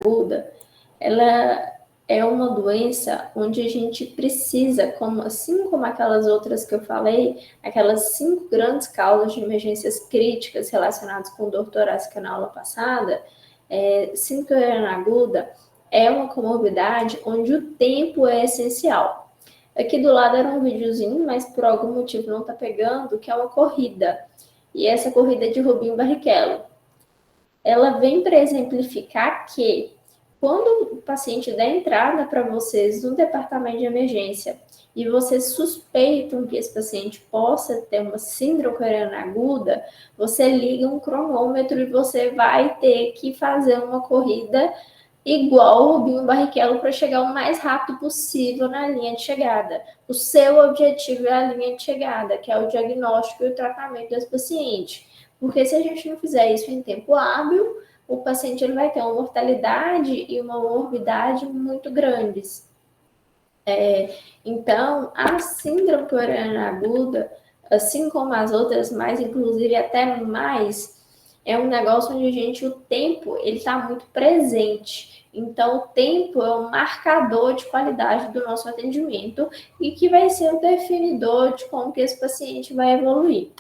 aguda, ela é uma doença onde a gente precisa, assim como aquelas outras que eu falei, aquelas 5 grandes causas de emergências críticas relacionadas com dor torácica na aula passada, síndrome coronariana aguda é uma comorbidade onde o tempo é essencial. Aqui do lado era um videozinho, mas por algum motivo não está pegando, que é uma corrida. E essa corrida é de Rubinho Barrichello. Ela vem para exemplificar que quando o paciente dá entrada para vocês no departamento de emergência e vocês suspeitam que esse paciente possa ter uma síndrome coronariana aguda, você liga um cronômetro e você vai ter que fazer uma corrida igual o Rubinho Barrichello para chegar o mais rápido possível na linha de chegada. O seu objetivo é a linha de chegada, que é o diagnóstico e o tratamento desse paciente. Porque se a gente não fizer isso em tempo hábil, o paciente ele vai ter uma mortalidade e uma morbidade muito grandes. Então, a síndrome coronariana aguda, assim como as outras, mas inclusive até mais, é um negócio onde o tempo ele está muito presente. Então, o tempo é um marcador de qualidade do nosso atendimento e que vai ser o definidor de como que esse paciente vai evoluir.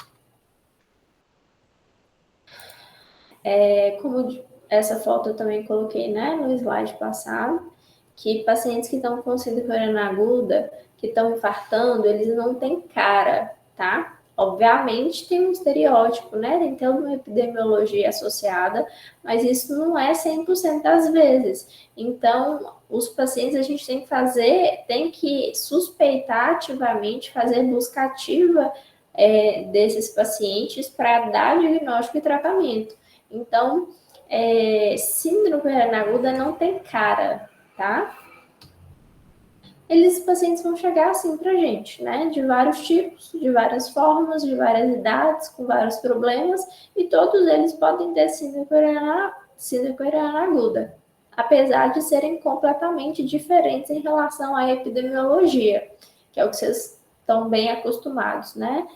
Como essa foto eu também coloquei, né, no slide passado, que pacientes que estão com síndrome coronariana aguda, que estão infartando, eles não têm cara, tá? Obviamente tem um estereótipo, né? Tem toda uma epidemiologia associada, mas isso não é 100% das vezes. Então, os pacientes a gente tem que suspeitar ativamente, fazer busca ativa desses pacientes para dar diagnóstico e tratamento. Então, síndrome coronariana aguda não tem cara, tá? Os pacientes vão chegar assim pra gente, né? De vários tipos, de várias formas, de várias idades, com vários problemas, e todos eles podem ter síndrome coronariana aguda, apesar de serem completamente diferentes em relação à epidemiologia, que é o que vocês estão bem acostumados, né?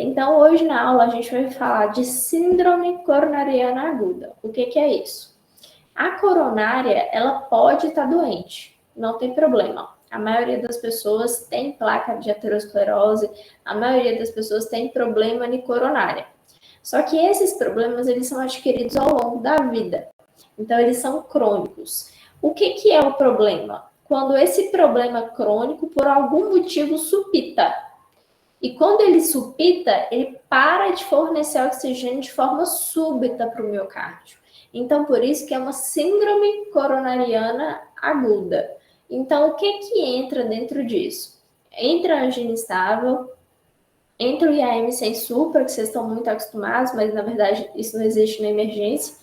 Então, hoje na aula a gente vai falar de síndrome coronariana aguda. O que é isso? A coronária, ela pode estar doente, não tem problema. A maioria das pessoas tem placa de aterosclerose, a maioria das pessoas tem problema de coronária. Só que esses problemas, eles são adquiridos ao longo da vida. Então, eles são crônicos. O que é o problema? Quando esse problema crônico, por algum motivo, supita. E quando ele supita, ele para de fornecer oxigênio de forma súbita para o miocárdio. Então, por isso que é uma síndrome coronariana aguda. Então, o que entra dentro disso? Entra a angina instável, entra o IAM sem supra, que vocês estão muito acostumados, mas na verdade isso não existe na emergência.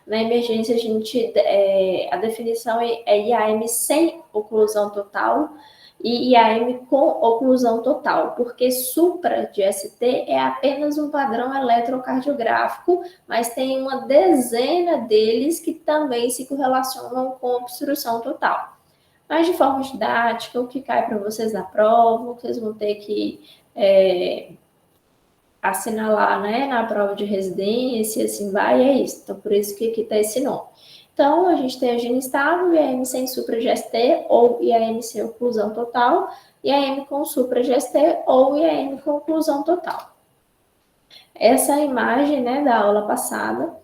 Na emergência, a definição é IAM sem oclusão total e IAM com oclusão total, porque supra de ST é apenas um padrão eletrocardiográfico, mas tem uma dezena deles que também se correlacionam com obstrução total. Mas de forma didática, o que cai para vocês na prova, o que vocês vão ter que assinalar, né, na prova de residência, assim vai, é isso. Então, por isso que aqui está esse nome. Então, a gente tem a angina instável, IAM sem supra-GST ou IAM sem oclusão total, IAM com supra-GST ou IAM com oclusão total. Essa é a imagem, né, da aula passada.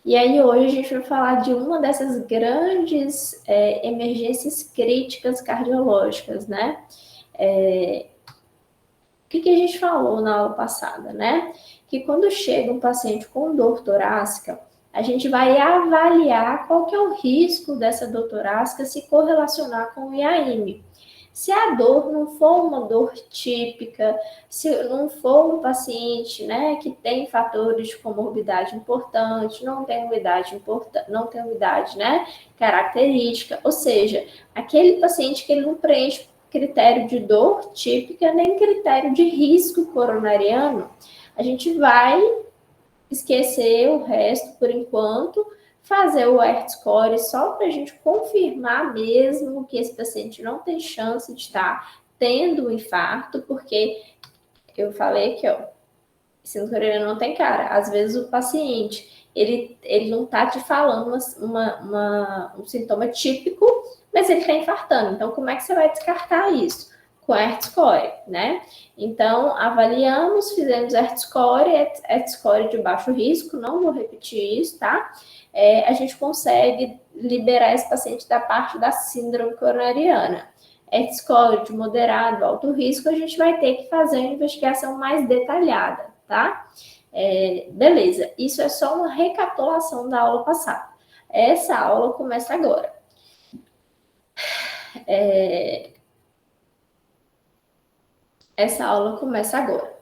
E aí, hoje, a gente vai falar de uma dessas grandes emergências críticas cardiológicas, né? O que a gente falou na aula passada, né? Que quando chega um paciente com dor torácica, a gente vai avaliar qual que é o risco dessa dor torácica se correlacionar com o IAM. Se a dor não for uma dor típica, se não for um paciente, né, que tem fatores de comorbidade importante, não tem umidade, né, característica, ou seja, aquele paciente que ele não preenche critério de dor típica nem critério de risco coronariano, a gente vai esquecer o resto por enquanto, fazer o Hertz Score só para a gente confirmar mesmo que esse paciente não tem chance de estar tendo um infarto, porque eu falei que, síndrome coronariana não tem cara. Às vezes o paciente ele não está te falando um sintoma típico, mas ele está infartando. Então, como é que você vai descartar isso? Com Hertz-Score, né? Então, avaliamos, fizemos Hertz-Score de baixo risco, não vou repetir isso, tá? A gente consegue liberar esse paciente da parte da síndrome coronariana. Hertz-Score de moderado, alto risco, a gente vai ter que fazer uma investigação mais detalhada, tá? Beleza, isso é só uma recapitulação da aula passada. Essa aula começa agora. Essa aula começa agora.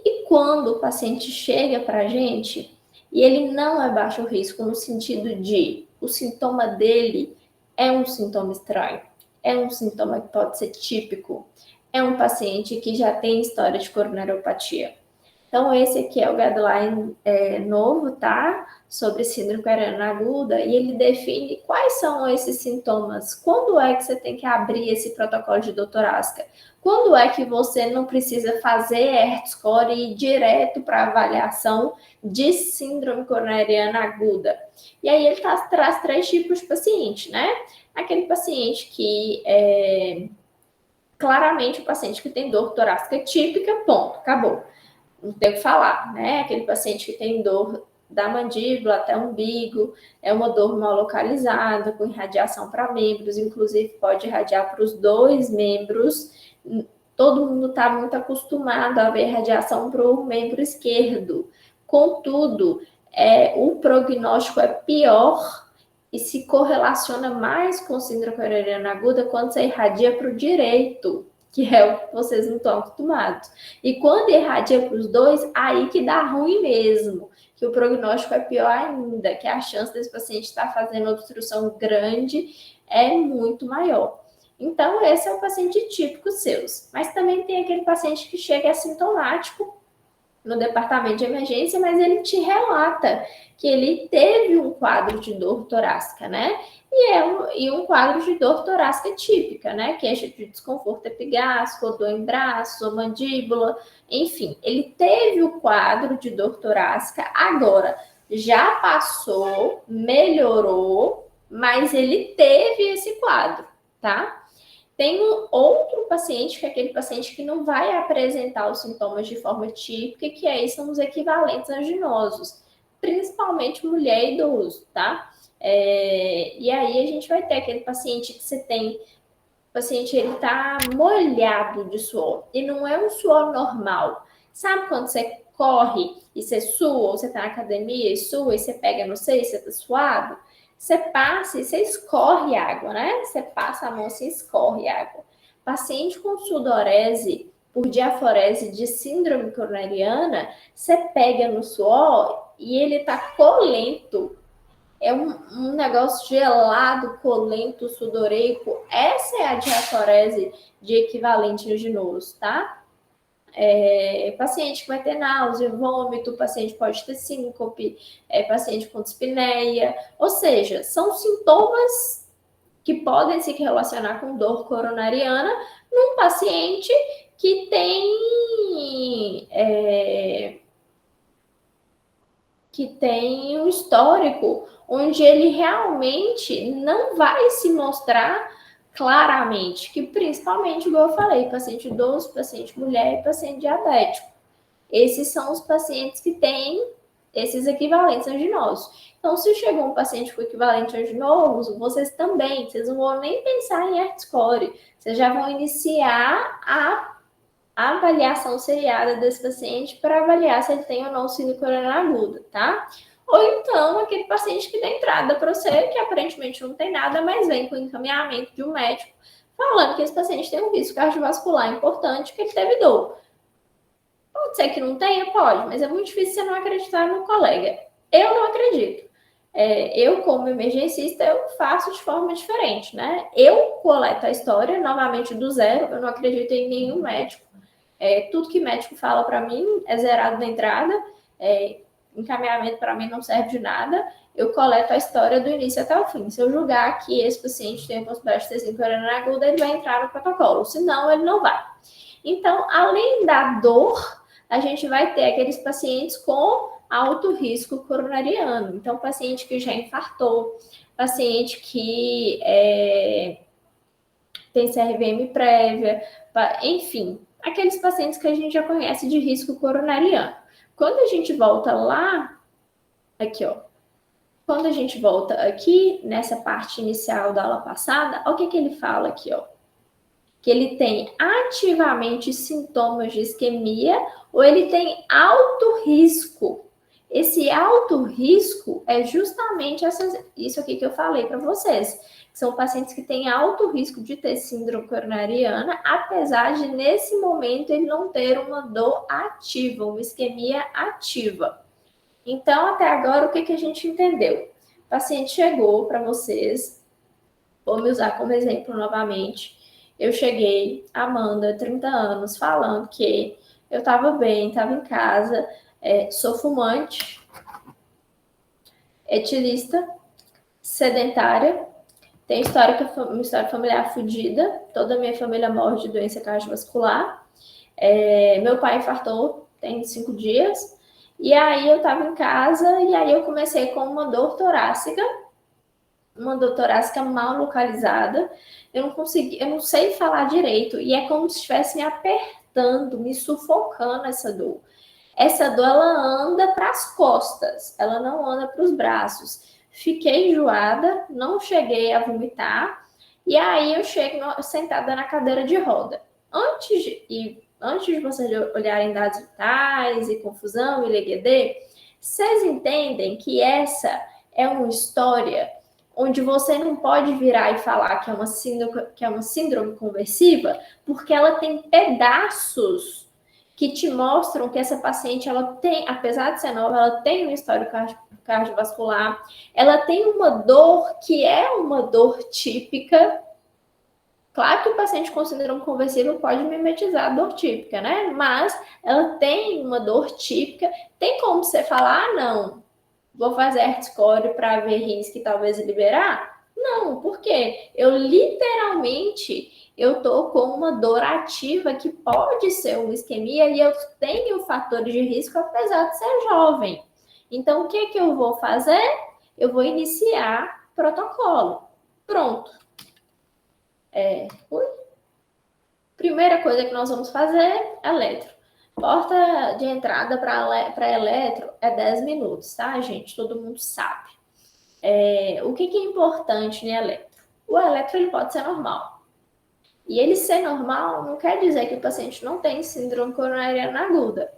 E quando o paciente chega para a gente, e ele não é baixo risco no sentido de o sintoma dele é um sintoma estranho, é um sintoma que pode ser típico, é um paciente que já tem história de coronariopatia. Então, esse aqui é o guideline novo, tá? Sobre síndrome coronariana aguda, e ele define quais são esses sintomas. Quando é que você tem que abrir esse protocolo de dor torácica? Quando é que você não precisa fazer Hertz-Score e ir direto para avaliação de síndrome coronariana aguda? E aí ele traz 3 tipos de paciente, né? Aquele paciente que claramente o paciente que tem dor torácica típica, ponto, acabou. Não tem o que falar, né? Aquele paciente que tem dor da mandíbula até o umbigo, é uma dor mal localizada, com irradiação para membros, inclusive pode irradiar para os 2 membros. Todo mundo está muito acostumado a ver radiação para o membro esquerdo. Contudo, o prognóstico é pior e se correlaciona mais com síndrome coronariana aguda quando você irradia para o direito, que é o que vocês não estão acostumados. E quando irradia para os 2, aí que dá ruim mesmo, que o prognóstico é pior ainda, que a chance desse paciente estar fazendo obstrução grande é muito maior. Então, esse é o paciente típico seus. Mas também tem aquele paciente que chega assintomático no departamento de emergência, mas ele te relata que ele teve um quadro de dor torácica, né? E um quadro de dor torácica típica, né? Queixa de desconforto epigástrico, dor em braço, ou mandíbula, enfim. Ele teve o quadro de dor torácica, agora já passou, melhorou, mas ele teve esse quadro, tá? Tem um outro paciente, que é aquele paciente que não vai apresentar os sintomas de forma típica, que aí são os equivalentes anginosos, principalmente mulher e idoso, tá? E aí a gente vai ter aquele paciente que você tem, o paciente ele tá molhado de suor, e não é um suor normal. Sabe quando você corre e você sua, ou você tá na academia e sua, e você pega no seio e você tá suado? Você passa e você escorre água, né? Você passa a mão e escorre água. Paciente com sudorese por diaforese de síndrome coronariana, você pega no suor e ele tá colento. É um negócio gelado, colento, sudoreico. Essa é a diaforese de equivalente anginoso, tá? Paciente que vai ter náusea, vômito, paciente pode ter síncope, paciente com dispneia, ou seja, são sintomas que podem se relacionar com dor coronariana num paciente que tem um histórico onde ele realmente não vai se mostrar claramente, que principalmente, igual eu falei, paciente idoso, paciente mulher e paciente diabético. Esses são os pacientes que têm esses equivalentes anginosos. Então, se chegou um paciente com equivalente anginoso, vocês não vão nem pensar em Hertz-Score, vocês já vão iniciar a avaliação seriada desse paciente para avaliar se ele tem ou não síndrome coronariana aguda, tá? Ou então, aquele paciente que dá entrada para você, que aparentemente não tem nada, mas vem com encaminhamento de um médico, falando que esse paciente tem um risco cardiovascular importante, que ele teve dor. Pode ser que não tenha? Pode, mas é muito difícil você não acreditar no colega. Eu não acredito. Eu, como emergencista, eu faço de forma diferente, né? Eu coleto a história, novamente, do zero, eu não acredito em nenhum médico. Tudo que médico fala para mim é zerado na entrada, encaminhamento para mim não serve de nada, eu coleto a história do início até o fim. Se eu julgar que esse paciente tem a possibilidade de ter síndrome coronariana aguda, ele vai entrar no protocolo, senão ele não vai. Então, além da dor, a gente vai ter aqueles pacientes com alto risco coronariano. Então, paciente que já infartou, paciente que tem CRVM prévia, enfim, aqueles pacientes que a gente já conhece de risco coronariano. Quando a gente volta lá, aqui, ó, quando a gente volta aqui, nessa parte inicial da aula passada, olha o que ele fala aqui, ó. Que ele tem ativamente sintomas de isquemia ou ele tem alto risco. Esse alto risco é justamente isso aqui que eu falei para vocês. São pacientes que têm alto risco de ter síndrome coronariana, apesar de, nesse momento, ele não ter uma dor ativa, uma isquemia ativa. Então, até agora, o que a gente entendeu? O paciente chegou para vocês, vou me usar como exemplo novamente. Eu cheguei, Amanda, 30 anos, falando que eu estava bem, estava em casa, sou fumante, etilista, sedentária, tenho uma história familiar fodida, toda a minha família morre de doença cardiovascular, meu pai infartou tem 5 dias, e aí eu estava em casa, e aí eu comecei com uma dor torácica mal localizada, eu não sei falar direito, e é como se estivesse me apertando, me sufocando essa dor. Essa dor, ela anda para as costas, ela não anda para os braços. Fiquei enjoada, não cheguei a vomitar, e aí eu chego sentada na cadeira de roda. Antes de vocês olharem dados vitais e confusão e LGD, vocês entendem que essa é uma história onde você não pode virar e falar que é uma síndrome conversiva, porque ela tem pedaços que te mostram que essa paciente, ela tem, apesar de ser nova, ela tem um histórico cardiovascular, ela tem uma dor que é uma dor típica. Claro que o paciente com síndrome conversiva pode mimetizar a dor típica, né? Mas ela tem uma dor típica. Tem como você falar, não, vou fazer ART-score para ver risco e talvez liberar? Não, por quê? Eu tô com uma dor ativa que pode ser uma isquemia e eu tenho fatores de risco apesar de ser jovem. Então, o que eu vou fazer? Eu vou iniciar protocolo. Pronto. Primeira coisa que nós vamos fazer, eletro. Porta de entrada para eletro é 10 minutos, tá, gente? Todo mundo sabe. O que é importante no eletro? O eletro ele pode ser normal. E ele ser normal não quer dizer que o paciente não tem síndrome coronariana aguda.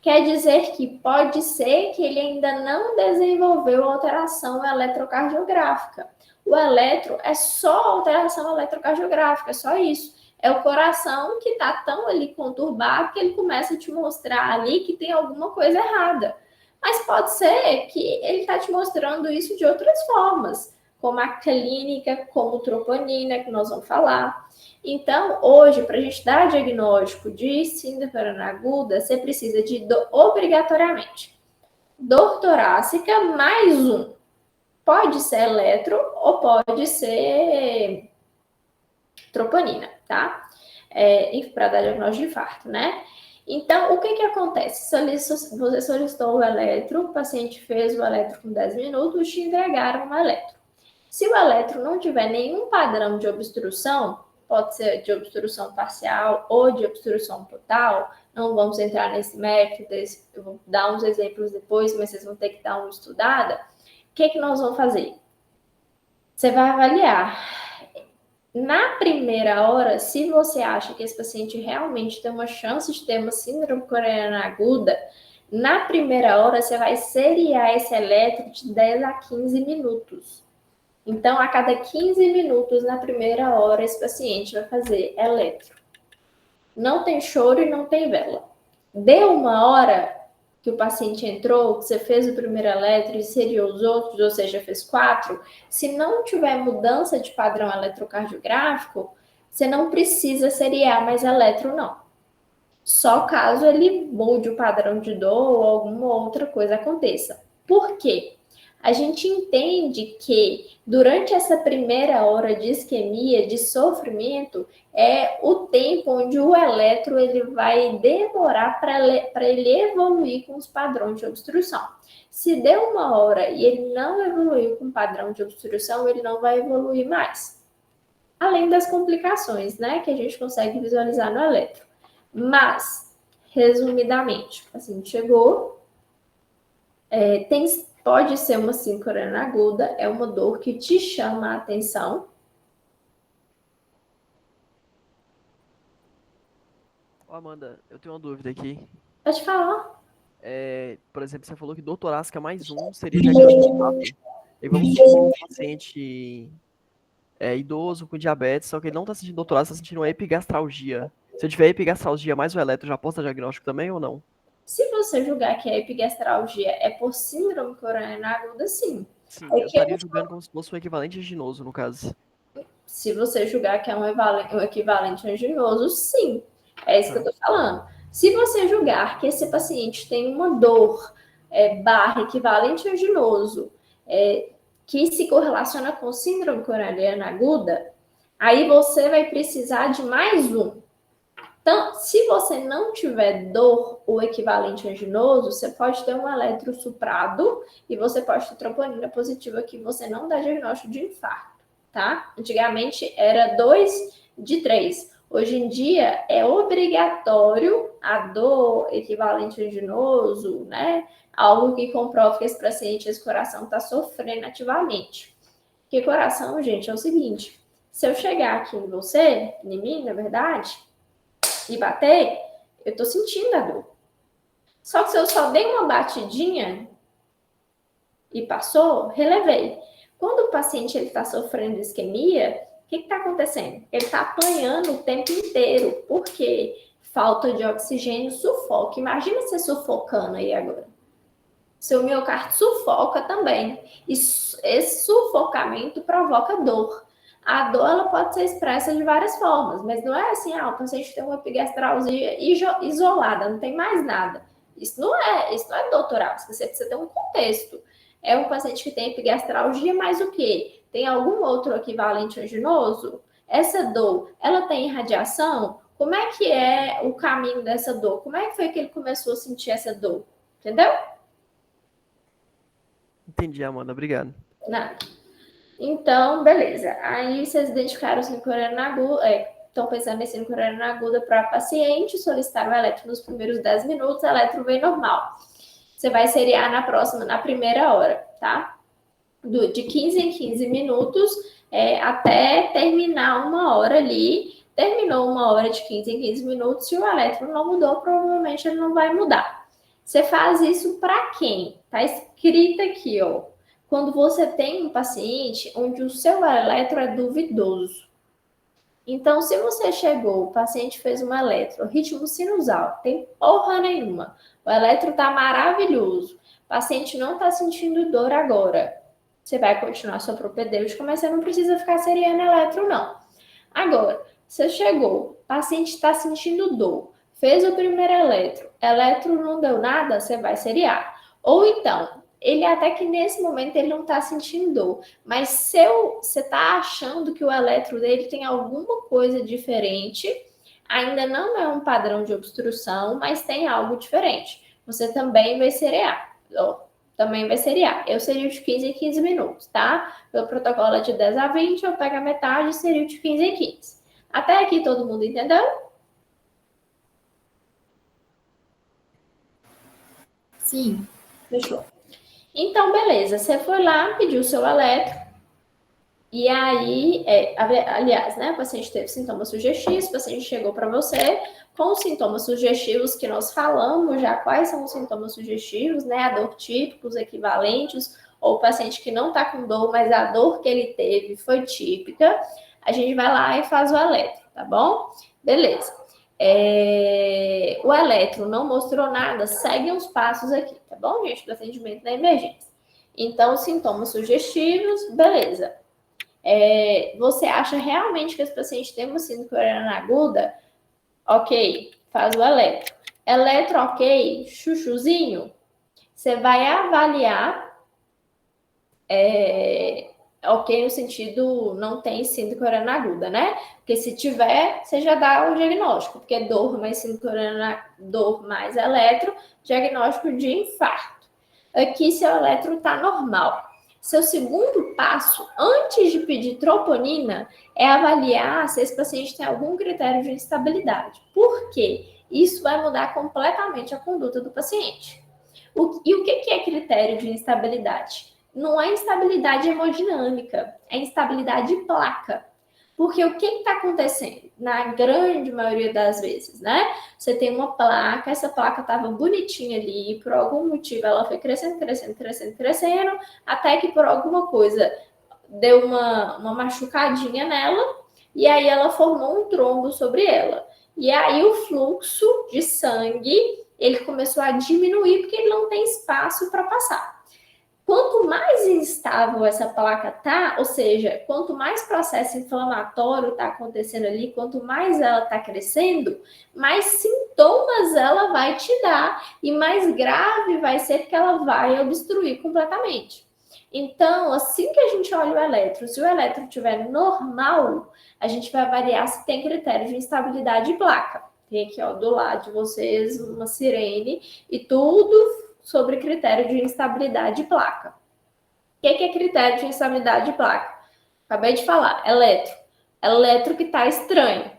Quer dizer que pode ser que ele ainda não desenvolveu alteração eletrocardiográfica. O eletro é só alteração eletrocardiográfica, é só isso. É o coração que está tão ali conturbado que ele começa a te mostrar ali que tem alguma coisa errada. Mas pode ser que ele está te mostrando isso de outras formas, como a clínica, como troponina, que nós vamos falar. Então, hoje, para a gente dar diagnóstico de síndrome coronariana aguda, você precisa de, obrigatoriamente, dor torácica mais um. Pode ser eletro ou pode ser troponina, tá? Para dar diagnóstico de infarto, né? Então, o que acontece? Você solicitou o eletro, o paciente fez o eletro com 10 minutos, te entregaram um eletro. Se o eletro não tiver nenhum padrão de obstrução, pode ser de obstrução parcial ou de obstrução total, não vamos entrar nesse mérito, eu vou dar uns exemplos depois, mas vocês vão ter que dar uma estudada. O que nós vamos fazer? Você vai avaliar. Na primeira hora, se você acha que esse paciente realmente tem uma chance de ter uma síndrome coronariana aguda, na primeira hora você vai seriar esse eletro de 10 a 15 minutos. Então, a cada 15 minutos, na primeira hora, esse paciente vai fazer eletro. Não tem choro e não tem vela. Deu uma hora que o paciente entrou, que você fez o primeiro eletro e seriou os outros, ou seja, fez 4, se não tiver mudança de padrão eletrocardiográfico, você não precisa seriar mais eletro, não. Só caso ele mude o padrão de dor ou alguma outra coisa aconteça. Por quê? A gente entende que durante essa primeira hora de isquemia, de sofrimento, é o tempo onde o eletro ele vai demorar para ele evoluir com os padrões de obstrução. Se deu uma hora e ele não evoluiu com o padrão de obstrução, ele não vai evoluir mais. Além das complicações, né, que a gente consegue visualizar no eletro. Mas, resumidamente, o paciente chegou, pode ser uma síncrona aguda, é uma dor que te chama a atenção. Ô, Amanda, eu tenho uma dúvida aqui. Pode falar. Por exemplo, você falou que dor torácica mais um seria diagnosticado. E vamos supor um paciente idoso com diabetes, só que ele não está sentindo dor torácica, está sentindo uma epigastralgia. Se eu tiver epigastralgia mais o eletro, já posso dar diagnóstico também ou não? Se você julgar que a epigastralgia é por síndrome coronariana aguda, sim. Sim, É eu que estaria julgando como se fosse um equivalente aginoso, no caso. se você julgar que é um equivalente anginoso, sim. É isso que eu Tá. estou falando. Se você julgar que esse paciente tem uma dor barra equivalente anginoso, que se correlaciona com síndrome coronariana aguda, aí você vai precisar de mais um. Então, se você não tiver dor ou equivalente anginoso, você pode ter um eletro suprado e você pode ter troponina positiva que você não dá diagnóstico de infarto, tá? Antigamente era 2 de 3. Hoje em dia é obrigatório a dor equivalente anginoso, né? Algo que comprove que esse paciente, esse coração está sofrendo ativamente. Porque coração, gente, é o seguinte: se eu chegar aqui em você, em mim, na verdade, e bater, eu tô sentindo a dor. Só que se eu só dei uma batidinha e passou, relevei. Quando o paciente ele está sofrendo isquemia, o que está acontecendo? Ele está apanhando o tempo inteiro, porque falta de oxigênio sufoca. Imagina você sufocando aí agora. Seu miocárdio sufoca também. E esse sufocamento provoca dor. A dor ela pode ser expressa de várias formas, mas não é assim, o paciente tem uma epigastralgia isolada, não tem mais nada. Isso não é dor torácica, você precisa ter um contexto. É um paciente que tem epigastralgia, mas o quê? Tem algum outro equivalente anginoso? Essa dor, ela tem irradiação? Como é que é o caminho dessa dor? Como é que foi que ele começou a sentir essa dor? Entendeu? Entendi, Amanda, obrigado. Nada. Então, beleza. Aí vocês identificaram o sincronia aguda, estão pensando em sincronia aguda para paciente, solicitaram o eletro nos primeiros 10 minutos, eletro vem normal. Você vai seriar na primeira hora, tá? De 15 em 15 minutos, até terminar uma hora ali. Terminou uma hora de 15 em 15 minutos, se o eletro não mudou, provavelmente ele não vai mudar. Você faz isso para quem? Tá escrito aqui, ó. Quando você tem um paciente onde o seu eletro é duvidoso. Então, se você chegou, o paciente fez um eletro, ritmo sinusal, tem porra nenhuma. O eletro tá maravilhoso. O paciente não tá sentindo dor agora. Você vai continuar sua propedêutica, mas você não precisa ficar seriando eletro, não. Agora, você chegou, o paciente está sentindo dor, fez o primeiro eletro não deu nada, você vai seriar. Ou então, ele até que nesse momento ele não está sentindo dor, mas se você está achando que o eletro dele tem alguma coisa diferente, ainda não é um padrão de obstrução, mas tem algo diferente. Você também vai seriar. Também vai seriar. Eu seria de 15 em 15 minutos, tá? Meu protocolo é de 10 a 20, eu pego a metade e seria de 15 em 15. Até aqui todo mundo entendeu? Sim. Fechou. Então, beleza. Você foi lá, pediu o seu eletro. E aí, aliás, né? O paciente teve sintomas sugestivos, o paciente chegou para você com os sintomas sugestivos que nós falamos já. Quais são os sintomas sugestivos, né? A dor típicos, equivalentes, ou o paciente que não está com dor, mas a dor que ele teve foi típica. A gente vai lá e faz o eletro, tá bom? Beleza. O eletro não mostrou nada, segue uns passos aqui, tá bom, gente? Do atendimento da emergência. Então, sintomas sugestivos, beleza. Você acha realmente que esse paciente tem uma síndrome coronariana aguda? Ok, faz o eletro. Eletro, ok, chuchuzinho. Você vai avaliar ok no sentido não tem síndrome coronariana aguda, né? Porque se tiver, você já dá o diagnóstico, porque dor mais síndrome coronariana, dor mais eletro, diagnóstico de infarto. Aqui seu eletro está normal. Seu segundo passo, antes de pedir troponina, é avaliar se esse paciente tem algum critério de instabilidade. Por quê? Isso vai mudar completamente a conduta do paciente. E o que é critério de instabilidade? Não é instabilidade hemodinâmica, é instabilidade de placa. Porque o que está acontecendo? Na grande maioria das vezes, né? Você tem uma placa, essa placa estava bonitinha ali, por algum motivo ela foi crescendo, crescendo, crescendo, crescendo, até que por alguma coisa deu uma machucadinha nela, e aí ela formou um trombo sobre ela. E aí o fluxo de sangue, ele começou a diminuir, porque ele não tem espaço para passar. Quanto mais instável essa placa tá, ou seja, quanto mais processo inflamatório está acontecendo ali, quanto mais ela está crescendo, mais sintomas ela vai te dar e mais grave vai ser porque ela vai obstruir completamente. Então, assim que a gente olha o eletro, se o eletro estiver normal, a gente vai avaliar se tem critério de instabilidade de placa. Tem aqui, ó, do lado de vocês uma sirene e tudo sobre critério de instabilidade de placa. O que é critério de instabilidade de placa? Acabei de falar, eletro. Eletro que está estranho. O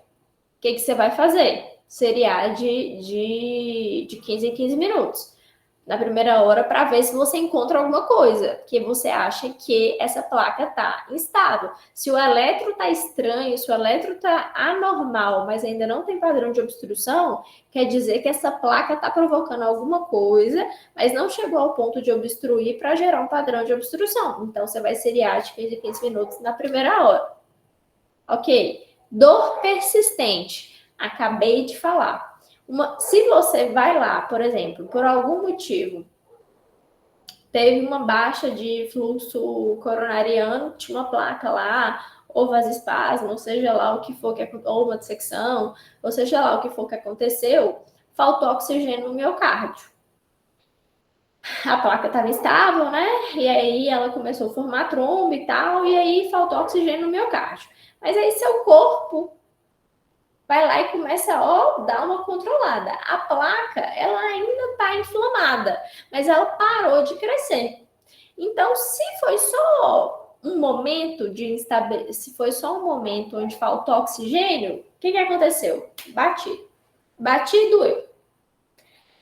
que você vai fazer? Seriar de 15 em 15 minutos. Na primeira hora, para ver se você encontra alguma coisa, que você acha que essa placa está instável. Se o eletro está estranho, se o eletro está anormal, mas ainda não tem padrão de obstrução, quer dizer que essa placa está provocando alguma coisa, mas não chegou ao ponto de obstruir para gerar um padrão de obstrução. Então, você vai seriar de 15 em 15 minutos na primeira hora. Ok? Dor persistente. Acabei de falar. Se você vai lá, por exemplo, por algum motivo, teve uma baixa de fluxo coronariano, tinha uma placa lá, ou vasoespasmo, ou seja lá o que for, ou uma dissecção, ou seja lá o que for que aconteceu, faltou oxigênio no miocárdio. A placa estava instável, né? E aí ela começou a formar trombo e tal, e aí faltou oxigênio no miocárdio. Mas aí seu corpo vai lá e começa a dar uma controlada. A placa, ela ainda está inflamada, mas ela parou de crescer. Então, se foi só um momento de instabilidade, se foi só um momento onde faltou oxigênio, o que aconteceu? Bati e doeu.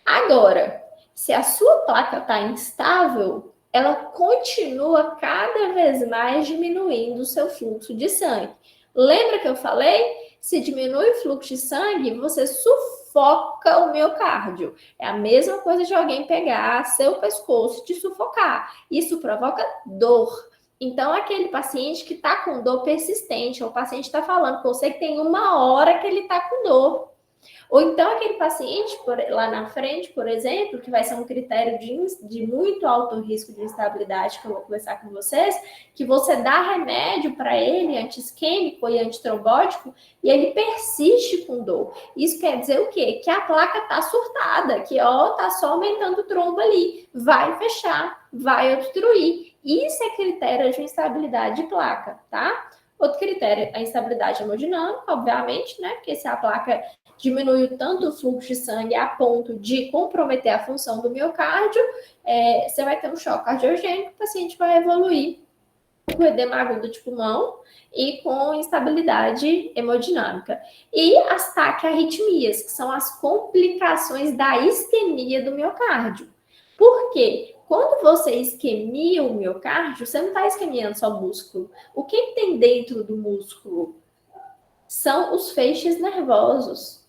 Agora, se a sua placa está instável, ela continua cada vez mais diminuindo o seu fluxo de sangue. Lembra que eu falei? Se diminui o fluxo de sangue, você sufoca o miocárdio. É a mesma coisa de alguém pegar seu pescoço e te sufocar. Isso provoca dor. Então, aquele paciente que está com dor persistente, o paciente está falando com você que tem 1 hora que ele está com dor. Ou então aquele paciente lá na frente, por exemplo, que vai ser um critério de muito alto risco de instabilidade, que eu vou conversar com vocês, que você dá remédio para ele, anti-isquêmico e antitrombótico, e ele persiste com dor. Isso quer dizer o quê? Que a placa está surtada, que está só aumentando o trombo ali. Vai fechar, vai obstruir. Isso é critério de instabilidade de placa, tá? Outro critério, a instabilidade hemodinâmica, obviamente, né? Porque se a placa diminuiu tanto o fluxo de sangue a ponto de comprometer a função do miocárdio, você vai ter um choque cardiogênico, o paciente vai evoluir com edema agudo de pulmão e com instabilidade hemodinâmica. E as taquiarritmias, que são as complicações da isquemia do miocárdio. Por quê? Quando você isquemia o miocárdio, você não está isquemiando só o músculo. O que tem dentro do músculo? São os feixes nervosos,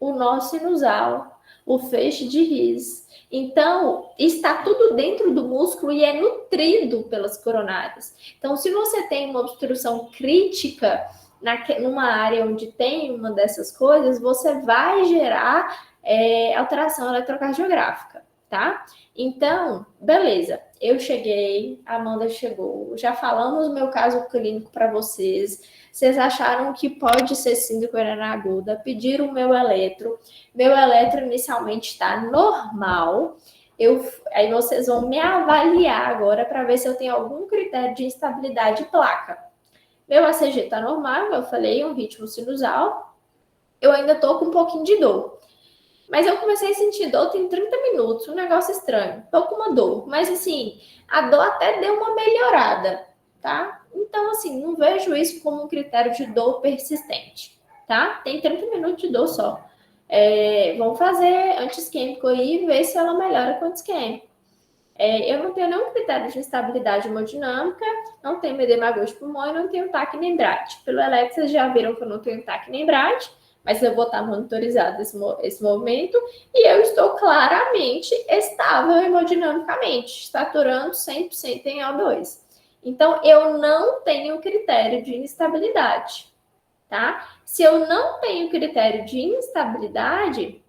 o nó sinusal, o feixe de His. Então, está tudo dentro do músculo e é nutrido pelas coronárias. Então, se você tem uma obstrução crítica numa área onde tem uma dessas coisas, você vai gerar alteração eletrocardiográfica, tá? Então, beleza. Eu cheguei, a Amanda chegou, já falamos o meu caso clínico para vocês. Vocês acharam que pode ser síndrome coronariana aguda, pediram o meu eletro. Meu eletro inicialmente está normal. Aí vocês vão me avaliar agora para ver se eu tenho algum critério de instabilidade de placa. Meu ACG está normal, eu falei, um ritmo sinusal. Eu ainda tô com um pouquinho de dor. Mas eu comecei a sentir dor tem 30 minutos, um negócio estranho. Tô com uma dor, mas assim, a dor até deu uma melhorada, tá? Então, assim, não vejo isso como um critério de dor persistente, tá? Tem 30 minutos de dor só. Vamos fazer anti-isquêmico aí e ver se ela melhora com anti-isquêmico. Eu não tenho nenhum critério de instabilidade hemodinâmica, não tenho edema de pulmão e não tenho TAC nem BRAD. Pelo eletro, vocês já viram que eu não tenho TAC nem BRAD, mas eu vou estar monitorizado esse movimento e eu estou claramente estável hemodinamicamente, saturando 100% em O2. Então, eu não tenho critério de instabilidade, tá? Se eu não tenho critério de instabilidade,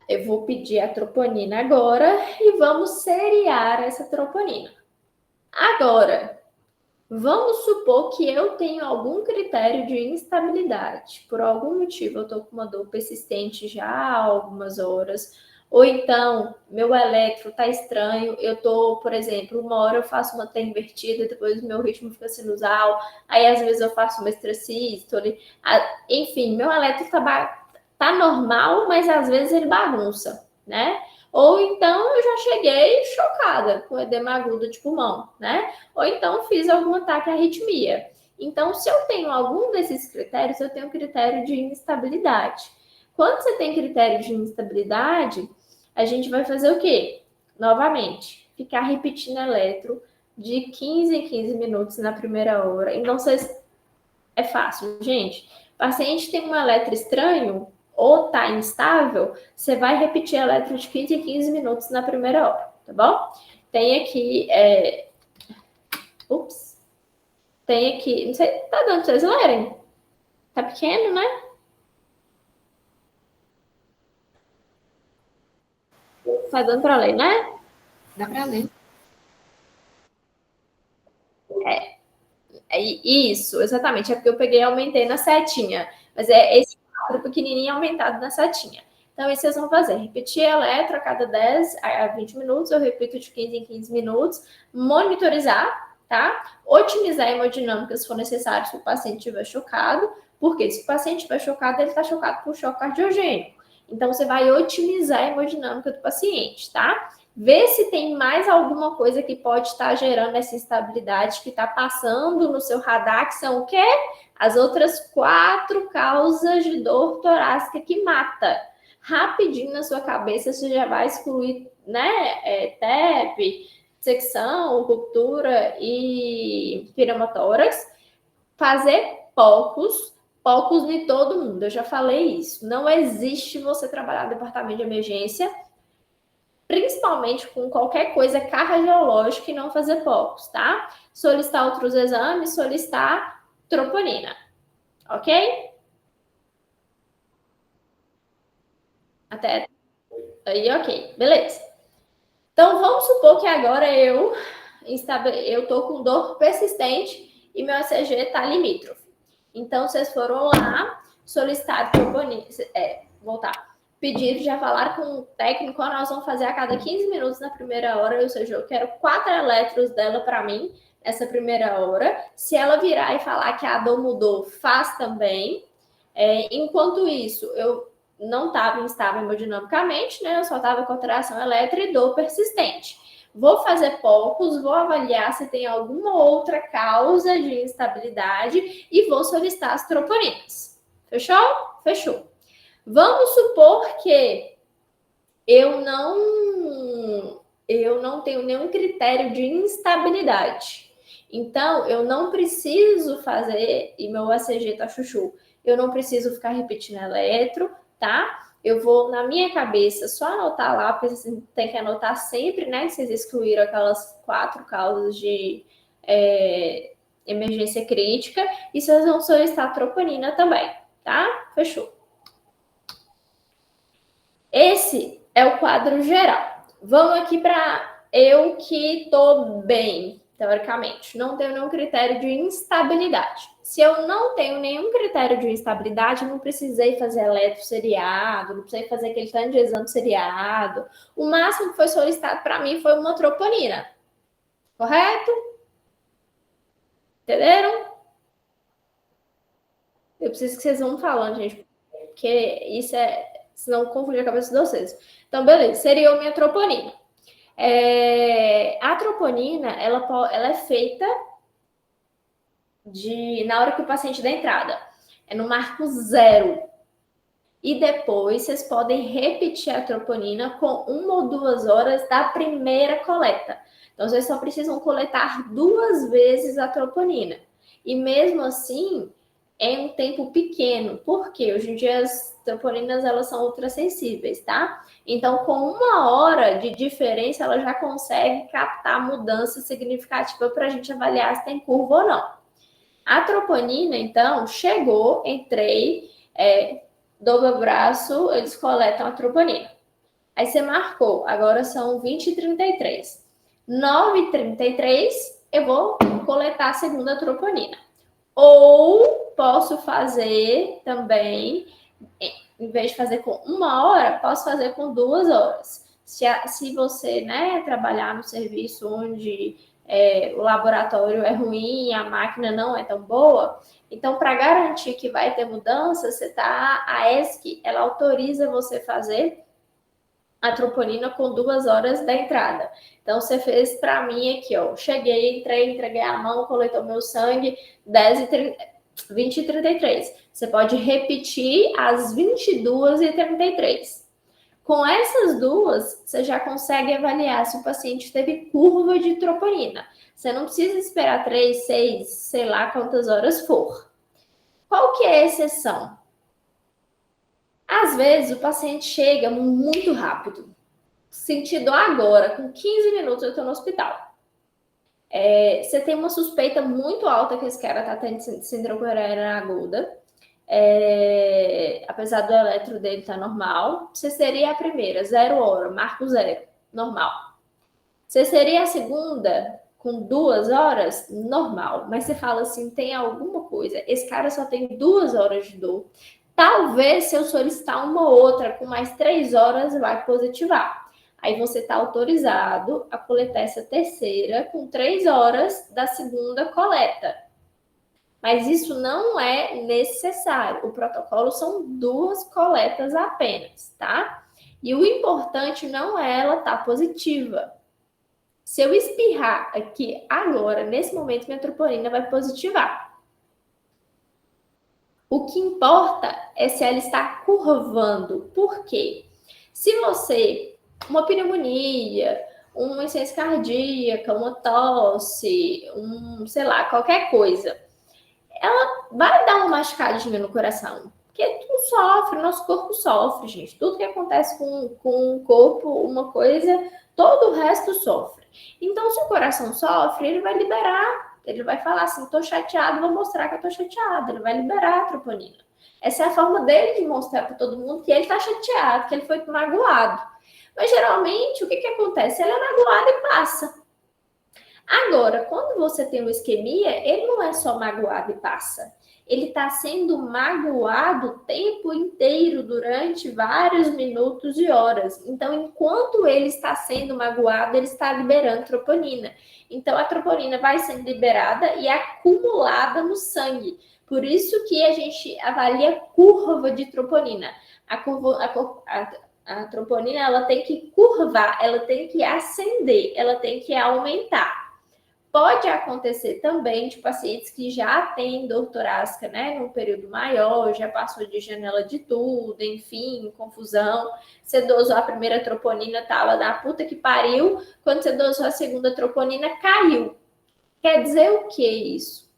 eu vou pedir a troponina agora e vamos seriar essa troponina. Agora, vamos supor que eu tenho algum critério de instabilidade. Por algum motivo, eu estou com uma dor persistente já há algumas horas. Ou então, meu eletro está estranho. Eu estou, por exemplo, uma hora eu faço uma T invertida, depois o meu ritmo fica sinusal. Aí, às vezes, eu faço uma extrasístole. Enfim, meu eletro tá normal, mas às vezes ele bagunça, né? Ou então eu já cheguei chocada com edema agudo de pulmão, né? Ou então fiz algum ataque à arritmia. Então, se eu tenho algum desses critérios, eu tenho critério de instabilidade. Quando você tem critério de instabilidade, a gente vai fazer o quê? Novamente, ficar repetindo eletro de 15 em 15 minutos na primeira hora. Então, é fácil, gente. O paciente tem um eletro estranho, ou tá instável, você vai repetir eletro de 15 em 15 minutos na primeira hora, tá bom? Tem aqui, tem aqui, não sei, tá dando pra vocês lerem? Tá pequeno, né? Tá dando pra ler, né? Dá para ler. Isso, exatamente. É porque eu peguei e aumentei na setinha. Mas é esse quadro pequenininho aumentado na setinha. Então, isso vocês vão fazer. Repetir eletro a cada 10 a 20 minutos. Eu repito de 15 em 15 minutos. Monitorizar, tá? Otimizar a hemodinâmica se for necessário, se o paciente estiver chocado. Porque se o paciente estiver chocado, ele está chocado por choque cardiogênico. Então, você vai otimizar a hemodinâmica do paciente, tá? Vê se tem mais alguma coisa que pode estar gerando essa instabilidade que está passando no seu radar, que são o quê? As outras 4 causas de dor torácica que mata. Rapidinho na sua cabeça você já vai excluir, né? TEP, secção, ruptura e pneumotórax. Fazer poucos em todo mundo. Eu já falei isso. Não existe você trabalhar no departamento de emergência, principalmente com qualquer coisa cardiológica, e não fazer poucos, tá? Solicitar outros exames, solicitar troponina, ok? Até aí, ok, beleza. Então, vamos supor que agora eu tô com dor persistente e meu ECG tá limítrofe. Então, vocês foram lá, solicitar troponina, voltar. Pediram, já falaram com o técnico, nós vamos fazer a cada 15 minutos na primeira hora, ou seja, eu quero 4 eletros dela para mim nessa primeira hora. Se ela virar e falar que a dor mudou, faz também. Enquanto isso, eu não estava instável hemodinamicamente, né? Eu só estava com alteração elétrica e dor persistente. Vou fazer poucos, vou avaliar se tem alguma outra causa de instabilidade e vou solicitar as troponinas. Fechou? Fechou. Vamos supor que eu não tenho nenhum critério de instabilidade. Então, eu não preciso fazer, e meu ACG tá chuchu, eu não preciso ficar repetindo eletro, tá? Eu vou, na minha cabeça, só anotar lá, porque vocês têm que anotar sempre, né? Que vocês excluíram aquelas 4 causas de emergência crítica, e vocês vão solicitar troponina também, tá? Fechou. Esse é o quadro geral. Vamos aqui para eu que tô bem. teoricamente. Não tenho nenhum critério de instabilidade. Se eu não tenho nenhum critério de instabilidade, não precisei fazer eletroseriado, não precisei fazer aquele tanto de exame seriado. O máximo que foi solicitado para mim foi uma troponina. Correto? Entenderam? Eu preciso que vocês vão falando, gente, porque isso senão confunde a cabeça de vocês. Então, beleza, seria a minha troponina. A troponina, ela é feita na hora que o paciente dá entrada. É no marco 0. E depois vocês podem repetir a troponina com 1 ou 2 horas da primeira coleta. Então, vocês só precisam coletar 2 vezes a troponina. E mesmo assim, é um tempo pequeno. Porque hoje em dia as troponinas elas são ultrassensíveis, tá? Então, com 1 hora de diferença, ela já consegue captar mudança significativa para a gente avaliar se tem curva ou não. A troponina, então, chegou, entrei, dou meu braço, eles coletam a troponina. Aí você marcou, agora são 20h33. 9h33, eu vou coletar a segunda troponina. Ou posso fazer também, em vez de fazer com 1 hora, posso fazer com 2 horas. Se você, né, trabalhar no serviço onde o laboratório é ruim, a máquina não é tão boa, então, para garantir que vai ter mudança, a ESC, ela autoriza você fazer a troponina com 2 horas da entrada. Então, você fez para mim aqui, ó. Cheguei, entreguei a mão, coletou meu sangue, 20h33. Você pode repetir às 22h33. Com essas duas, você já consegue avaliar se o paciente teve curva de troponina. Você não precisa esperar 3, 6, sei lá quantas horas for. Qual que é a exceção? Às vezes, o paciente chega muito rápido. Sentido agora, com 15 minutos eu estou no hospital. Você tem uma suspeita muito alta que esse cara está tendo síndrome coronariana aguda. Apesar do eletro dele estar normal, você seria a primeira, 0 hora, marco 0, normal. Você seria a segunda, com 2 horas, normal. Mas você fala assim, tem alguma coisa, esse cara só tem 2 horas de dor. Talvez, se eu solicitar uma outra com mais 3 horas, vai positivar. Aí você está autorizado a coletar essa terceira com 3 horas da segunda coleta. Mas isso não é necessário. O protocolo são 2 coletas apenas, tá? E o importante não é ela estar positiva. Se eu espirrar aqui agora, nesse momento, minha troponina vai positivar. O que importa é se ela está curvando. Por quê? Se você, uma pneumonia, uma insuficiência cardíaca, uma tosse, sei lá, qualquer coisa, ela vai dar uma machucadinha no coração. Porque tudo sofre, nosso corpo sofre, gente. Tudo que acontece com o corpo, uma coisa, todo o resto sofre. Então, se o coração sofre, ele vai liberar, ele vai falar assim, tô chateado, vou mostrar que eu tô chateado. Ele vai liberar a troponina. Essa é a forma dele de mostrar para todo mundo que ele tá chateado, que ele foi magoado. Mas, geralmente, o que acontece? Ele é magoado e passa. Agora, quando você tem uma isquemia, ele não é só magoado e passa. Ele está sendo magoado o tempo inteiro, durante vários minutos e horas. Então, enquanto ele está sendo magoado, ele está liberando troponina. Então, a troponina vai sendo liberada e acumulada no sangue. Por isso que a gente avalia curva de troponina. A troponina ela tem que curvar, ela tem que ascender, ela tem que aumentar. Pode acontecer também de pacientes que já têm dor torácica, né, num período maior, já passou de janela de tudo, enfim, confusão. Você dosou a primeira troponina, tava da puta que pariu. Quando você dosou a segunda troponina, caiu. Quer dizer o que isso?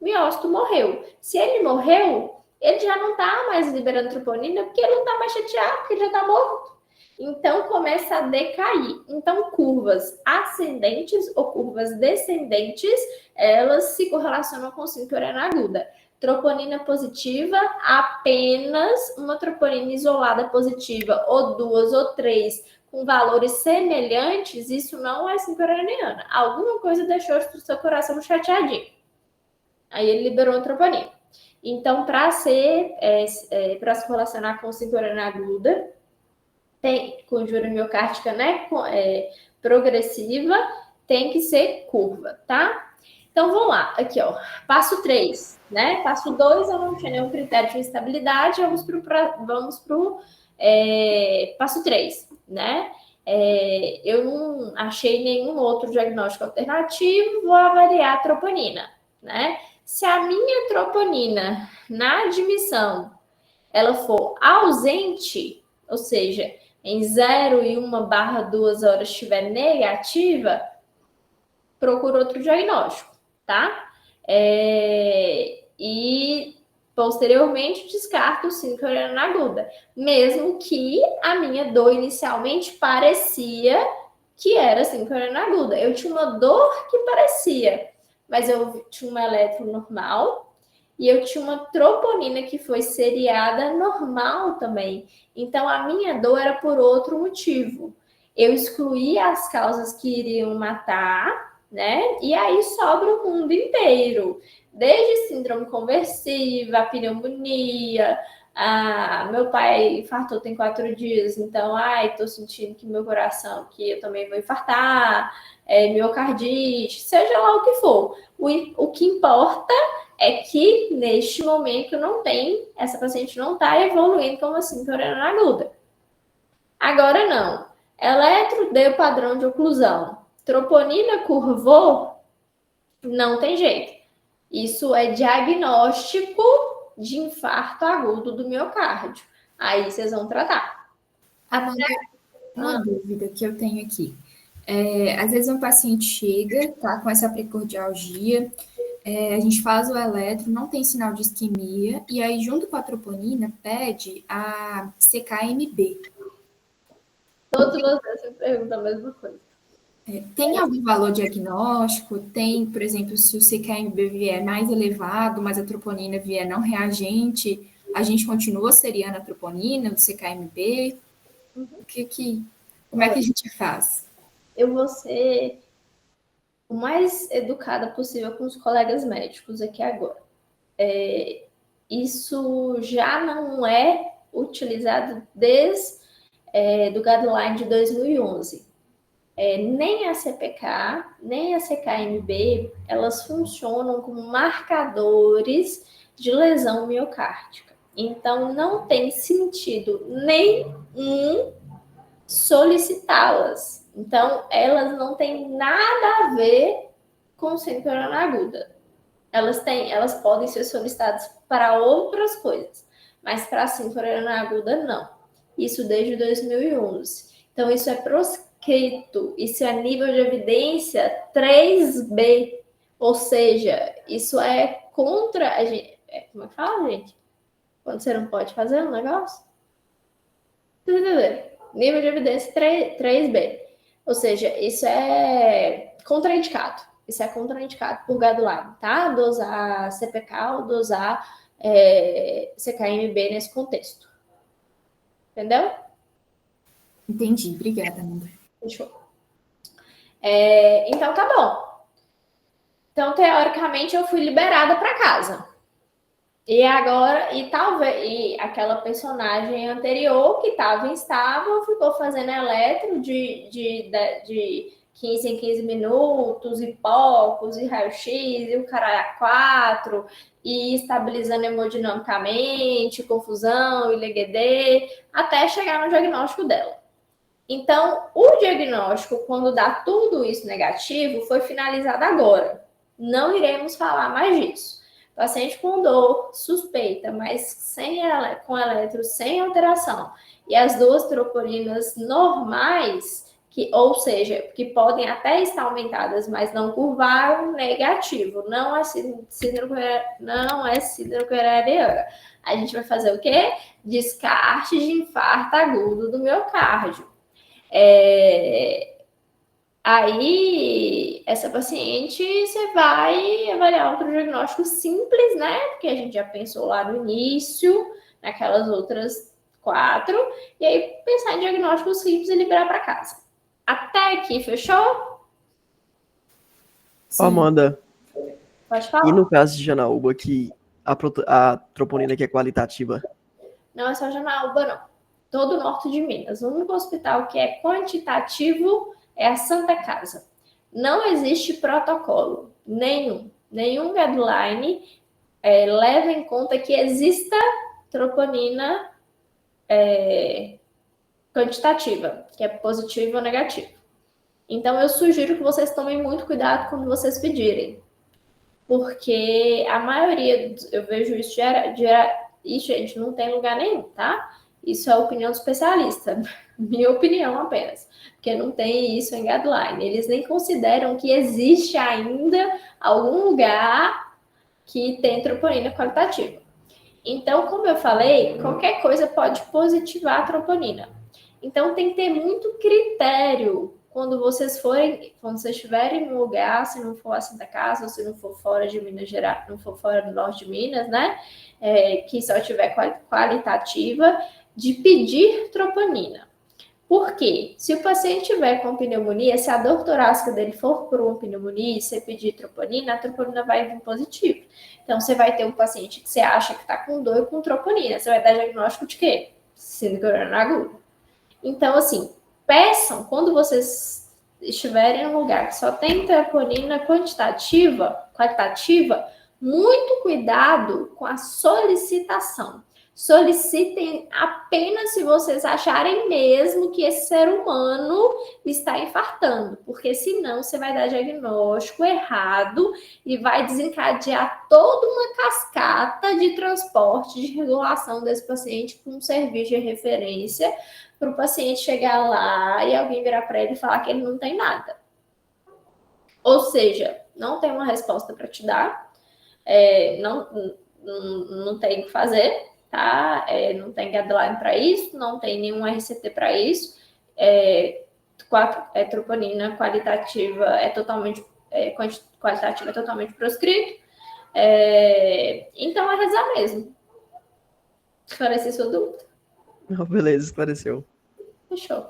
O miócito morreu. Se ele morreu, ele já não tá mais liberando troponina, porque ele não tá mais chateado, porque ele já tá morto. Então, começa a decair. Então, curvas ascendentes ou curvas descendentes, elas se correlacionam com síndrome coronariana aguda. Troponina positiva, apenas uma troponina isolada positiva, ou 2 ou 3, com valores semelhantes, isso não é síndrome coronariana. Alguma coisa deixou o seu coração chateadinho. Aí ele liberou a troponina. Então, para se relacionar com síndrome aguda, com injúria miocárdica, né, progressiva, tem que ser curva, tá? Então, vamos lá. Aqui, ó. Passo 3, né? Passo 2, eu não tinha nenhum critério de instabilidade. Vamos pro passo 3, né? Eu não achei nenhum outro diagnóstico alternativo, vou avaliar a troponina, né? Se a minha troponina na admissão ela for ausente, ou seja, em 0 e 1/2 horas estiver negativa, procura outro diagnóstico, tá? E posteriormente descarta o síndrome coronariana aguda, mesmo que a minha dor inicialmente parecia que era síndrome coronariana aguda. Eu tinha uma dor que parecia, mas eu tinha uma eletro normal e eu tinha uma troponina que foi seriada normal também. Então a minha dor era por outro motivo. Eu excluí as causas que iriam matar, né? E aí sobra o mundo inteiro. Desde síndrome conversiva, pneumonia, meu pai infartou tem 4 dias, então, tô sentindo que meu coração, que eu também vou infartar, miocardite, seja lá o que for. O que importa é que, neste momento, essa paciente não está evoluindo como assim, coronariana aguda. Agora não. Eletro deu padrão de oclusão. Troponina curvou, não tem jeito. Isso é diagnóstico de infarto agudo do miocárdio. Aí vocês vão tratar. Amanda, uma dúvida que eu tenho aqui. Às vezes um paciente chega, tá com essa precordialgia, a gente faz o eletro, não tem sinal de isquemia, e aí junto com a troponina pede a CKMB. Todos vocês me perguntam a mesma coisa. Tem algum valor diagnóstico? Tem, por exemplo, se o CKMB vier mais elevado, mas a troponina vier não reagente, a gente continua seriando a troponina, o CKMB? Como é que a gente faz? Eu vou ser o mais educada possível com os colegas médicos aqui agora. Isso já não é utilizado desde do guideline de 2011. Nem a CPK, nem a CKMB, elas funcionam como marcadores de lesão miocárdica. Então, não tem sentido nenhum solicitá-las. Então, elas não têm nada a ver com síndrome coronariana aguda. Elas podem ser solicitadas para outras coisas, mas para síndrome coronariana aguda, não. Isso desde 2011. Então, isso é proscrito. Isso é nível de evidência 3B. Ou seja, isso é contra a gente. Como é que fala, gente? Quando você não pode fazer um negócio? Nível de evidência 3B. Ou seja, isso é contraindicado. Isso é contraindicado por guideline, tá? Dosar CPK ou dosar CKMB nesse contexto. Entendeu? Entendi. Obrigada, Amanda. Fechou. Então, tá bom. Então, teoricamente, eu fui liberada para casa. E agora, talvez aquela personagem anterior que estava instável ficou fazendo eletro de 15 em 15 minutos, e POCos, e raio-x, e o caralho 4, e estabilizando hemodinamicamente, confusão, e LGD, até chegar no diagnóstico dela. Então, o diagnóstico, quando dá tudo isso negativo, foi finalizado agora. Não iremos falar mais disso. Paciente com dor suspeita, mas com eletro sem alteração, e as 2 troponinas normais, ou seja, que podem até estar aumentadas, mas não curvaram, negativo. Não é síndrome coronariana. A gente vai fazer o quê? Descarte de infarto agudo do miocárdio. Aí, essa paciente, você vai avaliar outro diagnóstico simples, né? Porque a gente já pensou lá no início, naquelas outras 4, e aí pensar em diagnósticos simples e liberar para casa. Até aqui, fechou? Ô, Amanda, Pode e falar. no caso de Janaúba, que a troponina aqui é qualitativa? Não é só Janaúba, não. Todo o norte de Minas. O único hospital que é quantitativo é a Santa Casa. Não existe protocolo nenhum guideline leva em conta que exista troponina quantitativa, que é positiva ou negativa. Então, eu sugiro que vocês tomem muito cuidado quando vocês pedirem. Porque a maioria, eu vejo isso, isso, gente, não tem lugar nenhum, tá? Isso é a opinião do especialista, minha opinião apenas, porque não tem isso em guideline. Eles nem consideram que existe ainda algum lugar que tem troponina qualitativa. Então, como eu falei, qualquer coisa pode positivar a troponina. Então, tem que ter muito critério quando vocês estiverem em um lugar, se não for a Santa Casa, ou se não for fora de Minas Gerais, não for fora do norte de Minas, né? Que só tiver qualitativa, de pedir troponina. Por quê? Se o paciente tiver com pneumonia, se a dor torácica dele for por uma pneumonia e você pedir troponina, a troponina vai vir positiva. Então, você vai ter um paciente que você acha que está com dor e com troponina. Você vai dar diagnóstico de quê? Síndrome coronariana aguda. Então, assim, peçam, quando vocês estiverem em um lugar que só tem troponina qualitativa, muito cuidado com a solicitação. Solicitem apenas se vocês acharem mesmo que esse ser humano está infartando, porque senão você vai dar diagnóstico errado e vai desencadear toda uma cascata de transporte, de regulação desse paciente com um serviço de referência para o paciente chegar lá e alguém virar para ele e falar que ele não tem nada. Ou seja, não tem uma resposta para te dar, não tem o que fazer, tá? Não tem guideline para isso, não tem nenhum RCT para isso. Troponina qualitativa é totalmente qualitativa é totalmente proscrito. Então é rezar mesmo. Esclarecer sua dúvida. Não, beleza, esclareceu. Fechou.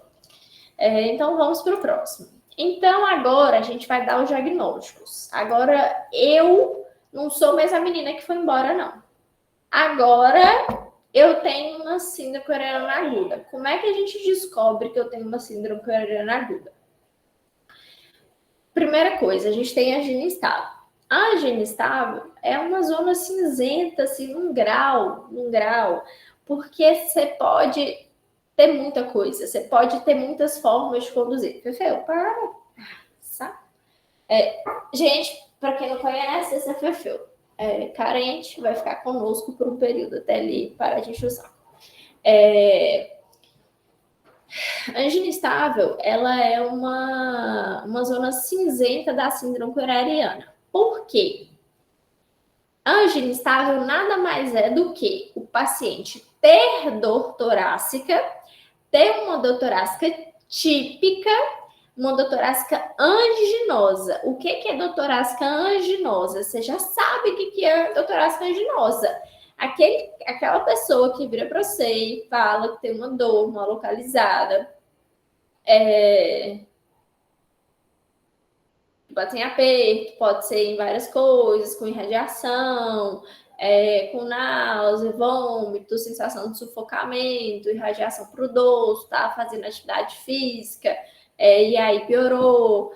Então vamos para o próximo. Então agora a gente vai dar os diagnósticos. Agora eu não sou mais a menina que foi embora, não. Agora eu tenho uma síndrome coronariana aguda. Como é que a gente descobre que eu tenho uma síndrome coronariana aguda? Primeira coisa, a gente tem a angina instável. A angina instável é uma zona cinzenta, assim, num grau, porque você pode ter muita coisa, você pode ter muitas formas de conduzir. Fefeu, para. Gente, para quem não conhece, esse é Fefeu. Carente, vai ficar conosco por um período até ele parar de encher o saco. A angina instável, ela é uma zona cinzenta da síndrome coronariana. Por quê? A angina instável nada mais é do que o paciente ter dor torácica, ter uma dor torácica típica, uma dor torácica anginosa. O que é dor torácica anginosa? Você já sabe o que é dor torácica anginosa. Aquela pessoa que vira para você e fala que tem uma dor mal localizada, pode ser em aperto, pode ser em várias coisas, com irradiação, com náusea, vômito, sensação de sufocamento, irradiação para o dorso, tá fazendo atividade física, e aí piorou.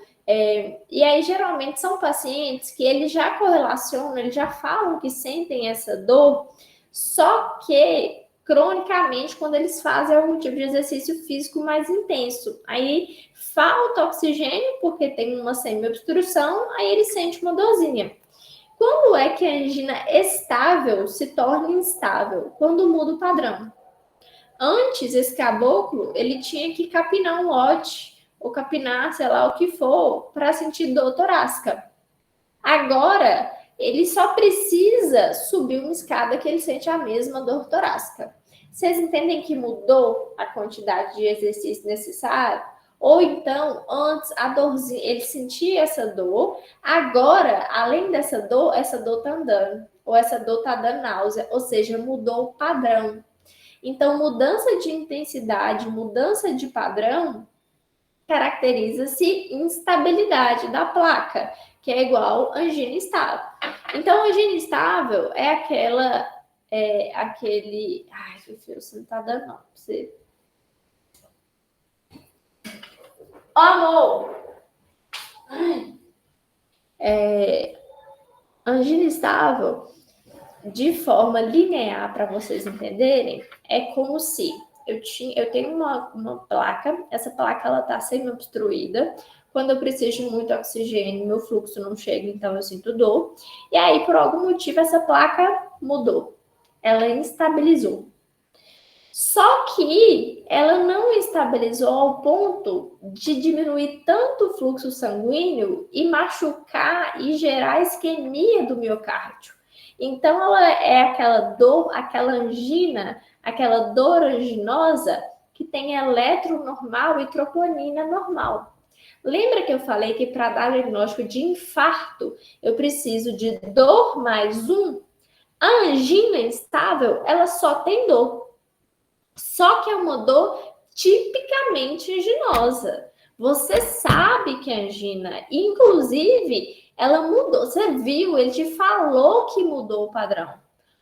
E aí, geralmente, são pacientes que eles já correlacionam, eles já falam que sentem essa dor, só que cronicamente quando eles fazem algum tipo de exercício físico mais intenso. Aí falta oxigênio, porque tem uma semi-obstrução, aí ele sente uma dorzinha. Quando é que a angina estável se torna instável? Quando muda o padrão. Antes, esse caboclo, ele tinha que capinar um lote, ou capinar, sei lá o que for, para sentir dor torácica. Agora, ele só precisa subir uma escada que ele sente a mesma dor torácica. Vocês entendem que mudou a quantidade de exercício necessário? Ou então, antes, a dorzinha, ele sentia essa dor, agora, além dessa dor tá andando, ou essa dor tá dando náusea, ou seja, mudou o padrão. Então, mudança de intensidade, mudança de padrão, caracteriza-se instabilidade da placa, que é igual angina estável. Então, angina estável é aquele... Ai, filho, você não tá dando não. Você... Ó, amor! Angina estável, de forma linear, para vocês entenderem, é como se eu tenho uma placa, essa placa ela está semi-obstruída. Quando eu preciso de muito oxigênio, meu fluxo não chega, então eu sinto dor. E aí, por algum motivo, essa placa mudou. Ela instabilizou. Só que ela não estabilizou ao ponto de diminuir tanto o fluxo sanguíneo e machucar e gerar isquemia do miocárdio. Então, ela é aquela dor, aquela angina, aquela dor anginosa que tem eletro normal e troponina normal. Lembra que eu falei que para dar diagnóstico de infarto, eu preciso de dor mais um? A angina instável, ela só tem dor. Só que é uma dor tipicamente anginosa. Você sabe que é angina. Inclusive, ela mudou. Você viu, ele te falou que mudou o padrão.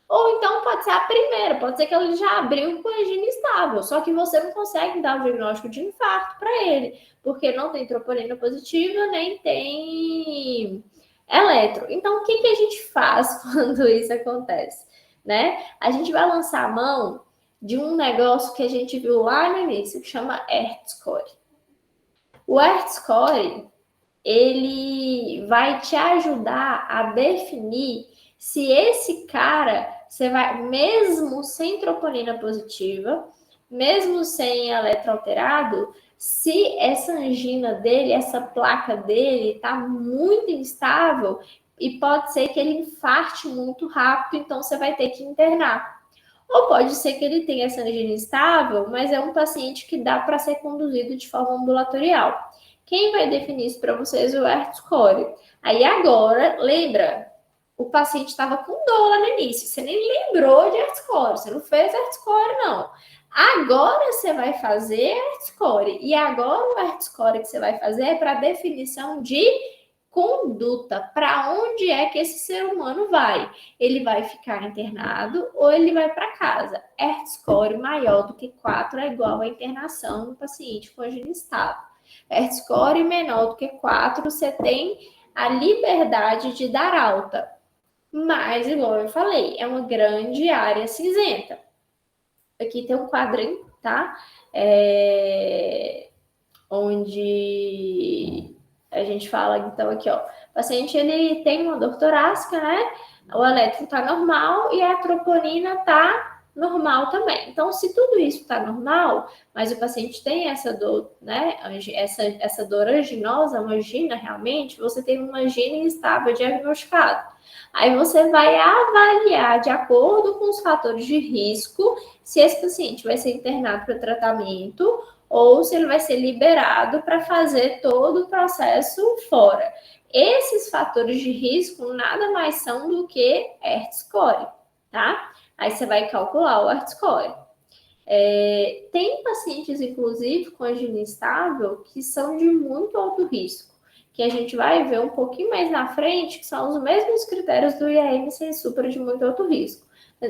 Ou então pode ser a primeira, pode ser que ele já abriu com angina estável, só que você não consegue dar o diagnóstico de infarto para ele, porque não tem troponina positiva, nem tem eletro. Então, o que a gente faz quando isso acontece? Né? A gente vai lançar a mão de um negócio que a gente viu lá no início, que chama Hertz-Score. O Hertz-Score, ele vai te ajudar a definir se esse cara, você vai, mesmo sem troponina positiva, mesmo sem eletro alterado, se essa angina dele, essa placa dele está muito instável e pode ser que ele infarte muito rápido, então você vai ter que internar. Ou pode ser que ele tenha essa angina instável, mas é um paciente que dá para ser conduzido de forma ambulatorial. Quem vai definir isso para vocês é o Hertz-Score. Aí agora, lembra, o paciente estava com dor lá no início, você nem lembrou de Hertz-Score, você não fez Hertz-Score, não. Agora você vai fazer Hertz-Score. E agora o Hertz-Score que você vai fazer é para definição de conduta, para onde é que esse ser humano vai? Ele vai ficar internado ou ele vai para casa? Hertz-Score maior do que 4 é igual à internação no paciente com angina estável. Hertz-Score menor do que 4, você tem a liberdade de dar alta. Mas, igual eu falei, é uma grande área cinzenta. Aqui tem um quadrinho, tá? Onde a gente fala, então, aqui, ó. O paciente, ele tem uma dor torácica, né? O eletro tá normal e a troponina tá normal também. Então, se tudo isso tá normal, mas o paciente tem essa dor, né? Essa dor anginosa, uma angina realmente, você tem uma angina instável diagnosticada. Aí você vai avaliar de acordo com os fatores de risco se esse paciente vai ser internado para tratamento ou se ele vai ser liberado para fazer todo o processo fora. Esses fatores de risco nada mais são do que Hertz-Score, tá? Aí você vai calcular o Hertz-Score. Tem pacientes, inclusive, com angina instável que são de muito alto risco, que a gente vai ver um pouquinho mais na frente, que são os mesmos critérios do IAM sem supra de muito alto risco.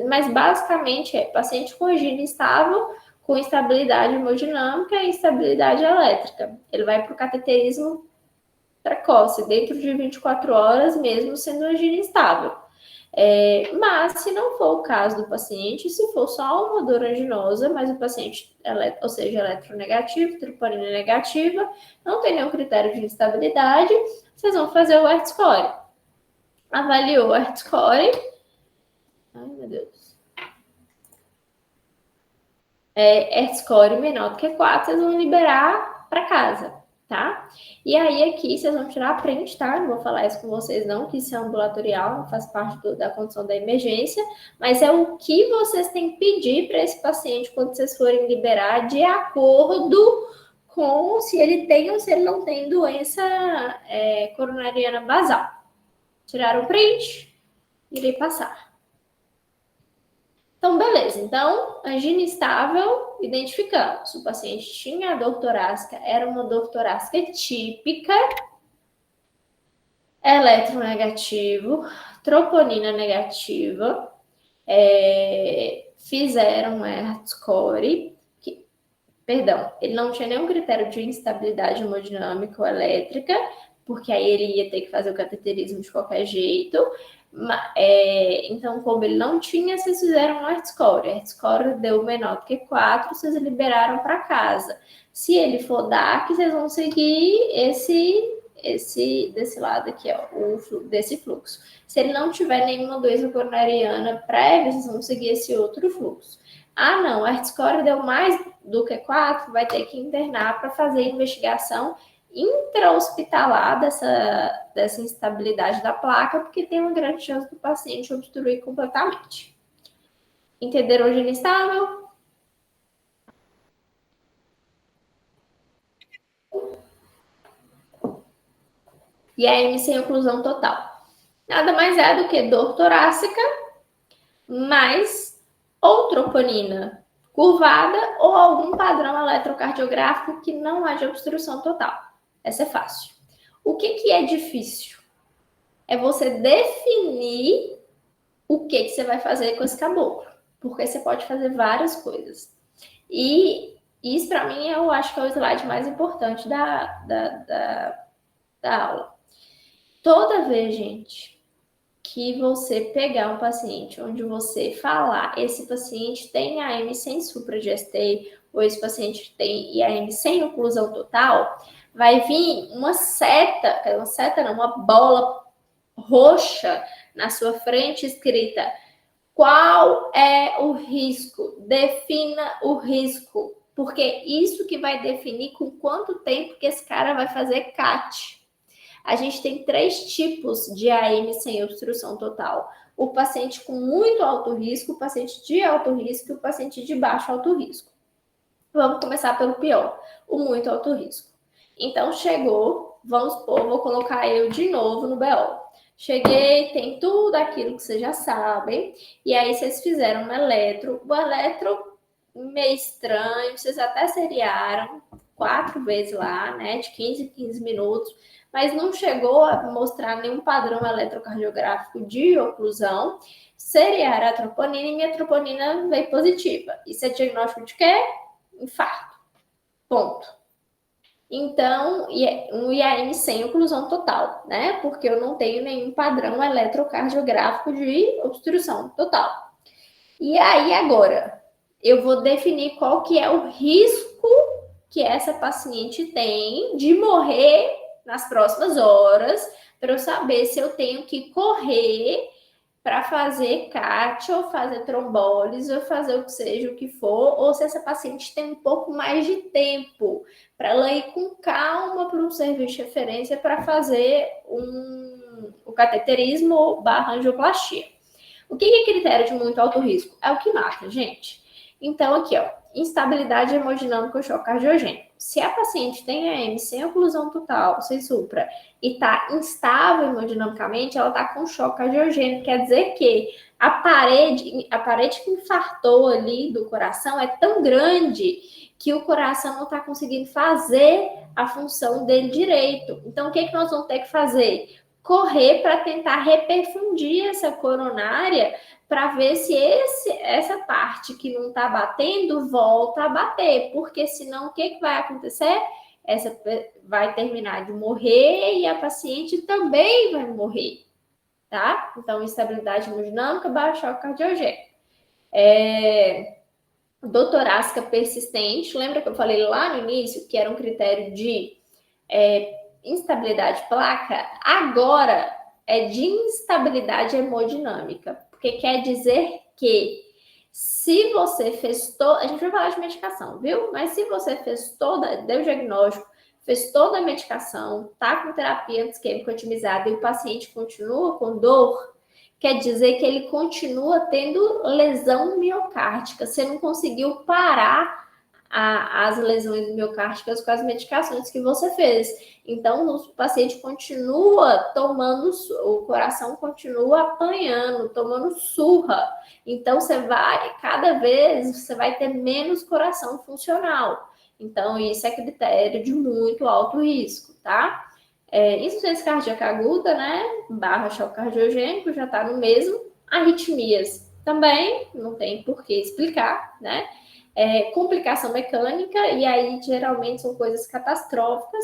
Mas, basicamente, é paciente com angina instável, com instabilidade hemodinâmica e instabilidade elétrica. Ele vai para o cateterismo precoce, dentro de 24 horas, mesmo sendo angina instável. Mas, se não for o caso do paciente, se for só uma dor anginosa, mas o paciente, ou seja, eletronegativo, troponina negativa, não tem nenhum critério de instabilidade, vocês vão fazer o Hertz-Score. Avaliou o Hertz-Score. Ai, meu Deus. Hertz-Score menor do que 4, vocês vão liberar para casa, tá? E aí aqui vocês vão tirar a print, tá? Não vou falar isso com vocês não, que isso é ambulatorial, não faz parte da condição da emergência, mas é o que vocês têm que pedir para esse paciente quando vocês forem liberar, de acordo com se ele tem ou se ele não tem doença coronariana basal. Tiraram o print, irei passar. Então, beleza. Então, angina estável, identificamos. O paciente tinha a dor torácica, era uma dor torácica típica, eletronegativo, troponina negativa, fizeram um Hertz-Core, perdão, ele não tinha nenhum critério de instabilidade hemodinâmica ou elétrica, porque aí ele ia ter que fazer o cateterismo de qualquer jeito. Então, como ele não tinha, vocês fizeram um Hertz-Core. Hertz-Core deu menor do que 4, vocês liberaram para casa. Se ele for DAC, vocês vão seguir desse lado aqui, ó, desse fluxo. Se ele não tiver nenhuma doença coronariana prévia, vocês vão seguir esse outro fluxo. Ah, não, a Hertz-Core deu mais do que 4, vai ter que internar para fazer investigação intra-hospitalar dessa instabilidade da placa, porque tem uma grande chance do paciente obstruir completamente. Entenderam o gene instável? E a M sem oclusão total. Nada mais é do que dor torácica mais ou troponina curvada ou algum padrão eletrocardiográfico que não haja obstrução total. Essa é fácil. O que é difícil? É você definir o que você vai fazer com esse caboclo. Porque você pode fazer várias coisas. E isso, para mim, eu acho que é o slide mais importante da aula. Toda vez, gente, que você pegar um paciente onde você falar, esse paciente tem IAM sem supradigestei, ou esse paciente tem IAM sem oclusão total, vai vir uma bola roxa na sua frente escrita: qual é o risco? Defina o risco, porque isso que vai definir com quanto tempo que esse cara vai fazer CAT. A gente tem 3 tipos de AM sem obstrução total: o paciente com muito alto risco, o paciente de alto risco e o paciente de baixo alto risco. Vamos começar pelo pior, o muito alto risco. Então, chegou, vamos supor, vou colocar eu de novo no BO. Cheguei, tem tudo aquilo que vocês já sabem, e aí vocês fizeram um eletro. O eletro meio estranho, vocês até seriaram 4 vezes lá, né, de 15 em 15 minutos, mas não chegou a mostrar nenhum padrão eletrocardiográfico de oclusão. Seriaram a troponina e minha troponina veio positiva. Isso é diagnóstico de quê? Infarto. Ponto. Então, um IAM sem oclusão total, né? Porque eu não tenho nenhum padrão eletrocardiográfico de obstrução total. E aí, agora, eu vou definir qual que é o risco que essa paciente tem de morrer nas próximas horas, para eu saber se eu tenho que correr para fazer CAT ou fazer trombólise ou fazer o que seja o que for, ou se essa paciente tem um pouco mais de tempo para ela ir com calma para um serviço de referência para fazer o cateterismo ou angioplastia. O que é critério de muito alto risco? É o que mata, gente. Então, aqui, ó, instabilidade hemodinâmica ou choque cardiogênico. Se a paciente tem AM sem oclusão total, sem supra, e está instável hemodinamicamente, ela está com choque cardiogênico. Quer dizer que a parede que infartou ali do coração é tão grande que o coração não está conseguindo fazer a função dele direito. Então, o que nós vamos ter que fazer? Correr para tentar reperfundir essa coronária para ver se essa parte que não está batendo volta a bater, porque senão o que vai acontecer? Essa vai terminar de morrer e a paciente também vai morrer, tá? Então, instabilidade hemodinâmica, baixo choque cardiogênico. Dor torácica persistente, lembra que eu falei lá no início que era um critério de instabilidade placa? Agora é de instabilidade hemodinâmica, porque quer dizer que se você fez a gente vai falar de medicação, viu? Mas se você deu diagnóstico, fez toda a medicação, tá com terapia antiisquêmica otimizada e o paciente continua com dor, quer dizer que ele continua tendo lesão miocárdica. Você não conseguiu parar as lesões miocárdicas com as medicações que você fez. Então, o paciente continua tomando, o coração continua apanhando, tomando surra. Então, cada vez, você vai ter menos coração funcional. Então, isso é critério de muito alto risco, tá? Insuficiência cardíaca aguda, né? Barra choque cardiogênico, já tá no mesmo. Arritmias também, não tem por que explicar, né? Complicação mecânica, e aí geralmente são coisas catastróficas.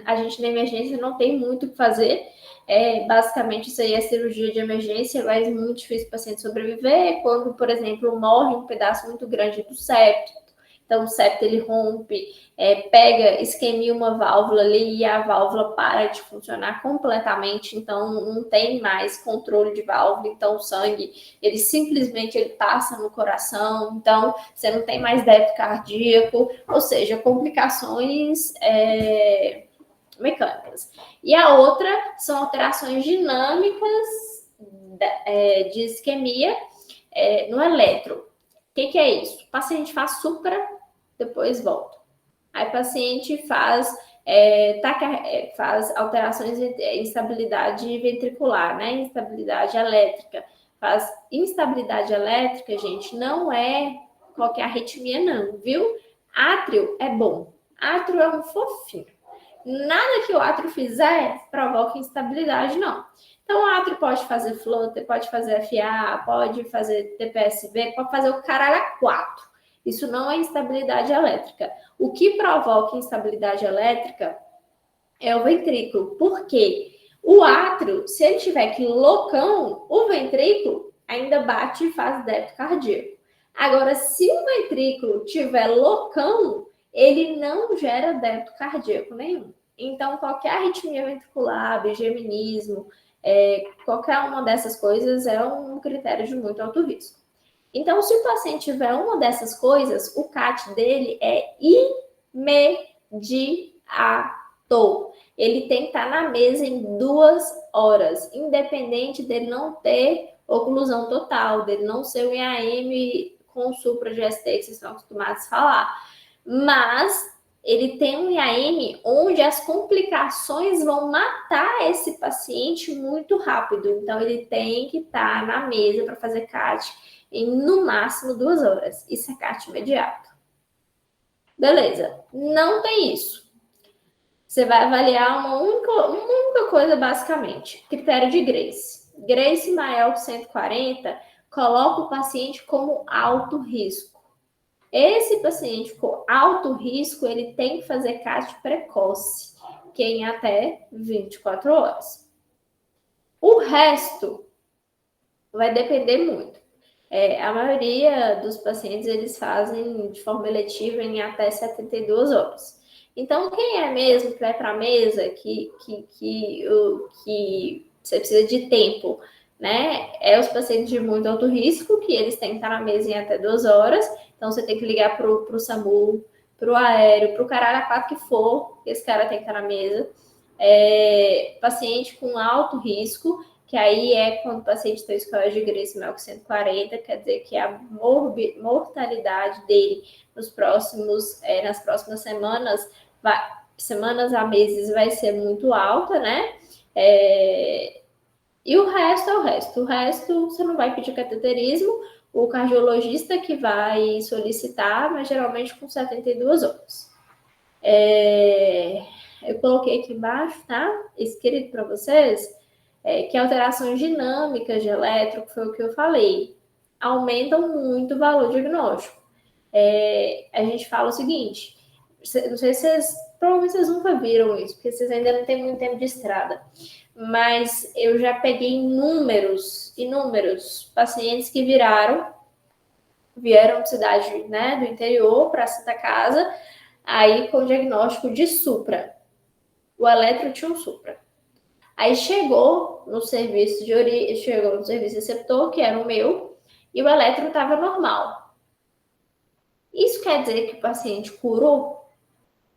A gente na emergência não tem muito o que fazer. Basicamente, isso aí é cirurgia de emergência, mas é muito difícil o paciente sobreviver. Quando, por exemplo, morre um pedaço muito grande do septo, então o septo ele rompe, pega, isquemia uma válvula ali e a válvula para de funcionar completamente, então não tem mais controle de válvula, então o sangue ele simplesmente passa no coração, então você não tem mais débito cardíaco, ou seja, complicações mecânicas. E a outra são alterações dinâmicas de isquemia no eletro. O que é isso? O paciente faz supra, depois volta. Aí o paciente faz alterações em instabilidade ventricular, né? Instabilidade elétrica. Faz instabilidade elétrica, gente, não é qualquer arritmia, não, viu? Átrio é bom. Átrio é um fofinho. Nada que o átrio fizer provoca instabilidade, não. Então, o átrio pode fazer flutter, pode fazer FA, pode fazer TPSV, pode fazer o caralho a 4. Isso não é instabilidade elétrica. O que provoca instabilidade elétrica é o ventrículo. Por quê? O átrio, se ele tiver aqui loucão, o ventrículo ainda bate e faz débito cardíaco. Agora, se o ventrículo tiver loucão, ele não gera débito cardíaco nenhum. Então, qualquer arritmia ventricular, bigeminismo, qualquer uma dessas coisas é um critério de muito alto risco. Então, se o paciente tiver uma dessas coisas, o CAT dele é imediato. Ele tem que estar na mesa em 2 horas, independente dele não ter oclusão total, dele não ser o IAM com supra GST que vocês estão acostumados a falar. Mas ele tem um IAM onde as complicações vão matar esse paciente muito rápido. Então, ele tem que estar na mesa para fazer CAT em, no máximo, 2 horas. Isso é CAT imediato. Beleza. Não tem isso. Você vai avaliar uma única coisa, basicamente. Critério de Grace. Grace maior que 140 coloca o paciente como alto risco. Esse paciente com alto risco, ele tem que fazer CAT precoce, que é em até 24 horas. O resto vai depender muito. A maioria dos pacientes, eles fazem de forma eletiva em até 72 horas. Então, quem é mesmo que vai para a mesa, que você precisa de tempo, né? Os pacientes de muito alto risco, que eles têm que estar na mesa em até 2 horas. Então, você tem que ligar para o SAMU, para o aéreo, para o caralho a 4 que for, esse cara tem que estar na mesa. Paciente com alto risco, que aí é quando o paciente tem score de Grace maior que 140, quer dizer que a mortalidade dele nas próximas semanas, semanas a meses, vai ser muito alta, né? E o resto é o resto. O resto, você não vai pedir cateterismo, o cardiologista que vai solicitar, mas geralmente com 72 horas. Eu coloquei aqui embaixo, tá? Escrito para vocês, que alterações dinâmicas de eletro, que foi o que eu falei, aumentam muito o valor diagnóstico. A gente fala o seguinte, não sei se provavelmente vocês nunca viram isso, porque vocês ainda não têm muito tempo de estrada, mas eu já peguei inúmeros pacientes que vieram de cidade, né, do interior para a Santa Casa, aí com diagnóstico de supra. O eletro tinha um supra. Aí chegou no serviço receptor, que era o meu, e o eletro estava normal. Isso quer dizer que o paciente curou?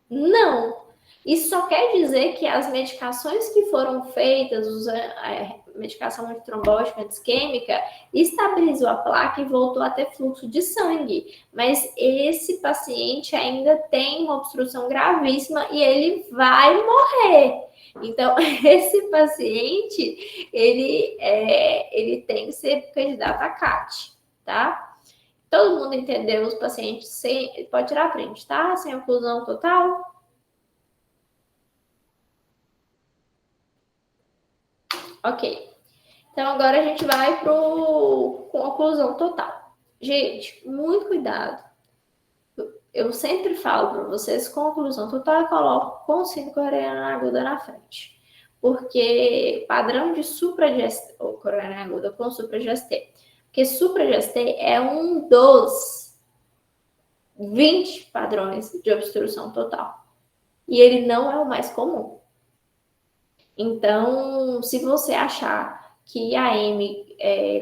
Não. Isso só quer dizer que as medicações que foram feitas, os medicação antitrombótica, anti-isquêmica, estabilizou a placa e voltou a ter fluxo de sangue. Mas esse paciente ainda tem uma obstrução gravíssima e ele vai morrer. Então, esse paciente, ele tem que ser candidato a CAT, tá? Todo mundo entendeu os pacientes sem... Pode tirar a print, tá? Sem oclusão total. Ok. Então, agora a gente vai com oclusão total. Gente, muito cuidado. Eu sempre falo para vocês, com oclusão total, eu coloco com síndrome aguda na frente. Porque padrão de supragesté, ou coronariana aguda com supragesté. Porque supragesté é um dos 20 padrões de obstrução total. E ele não é o mais comum. Então, se você achar que AM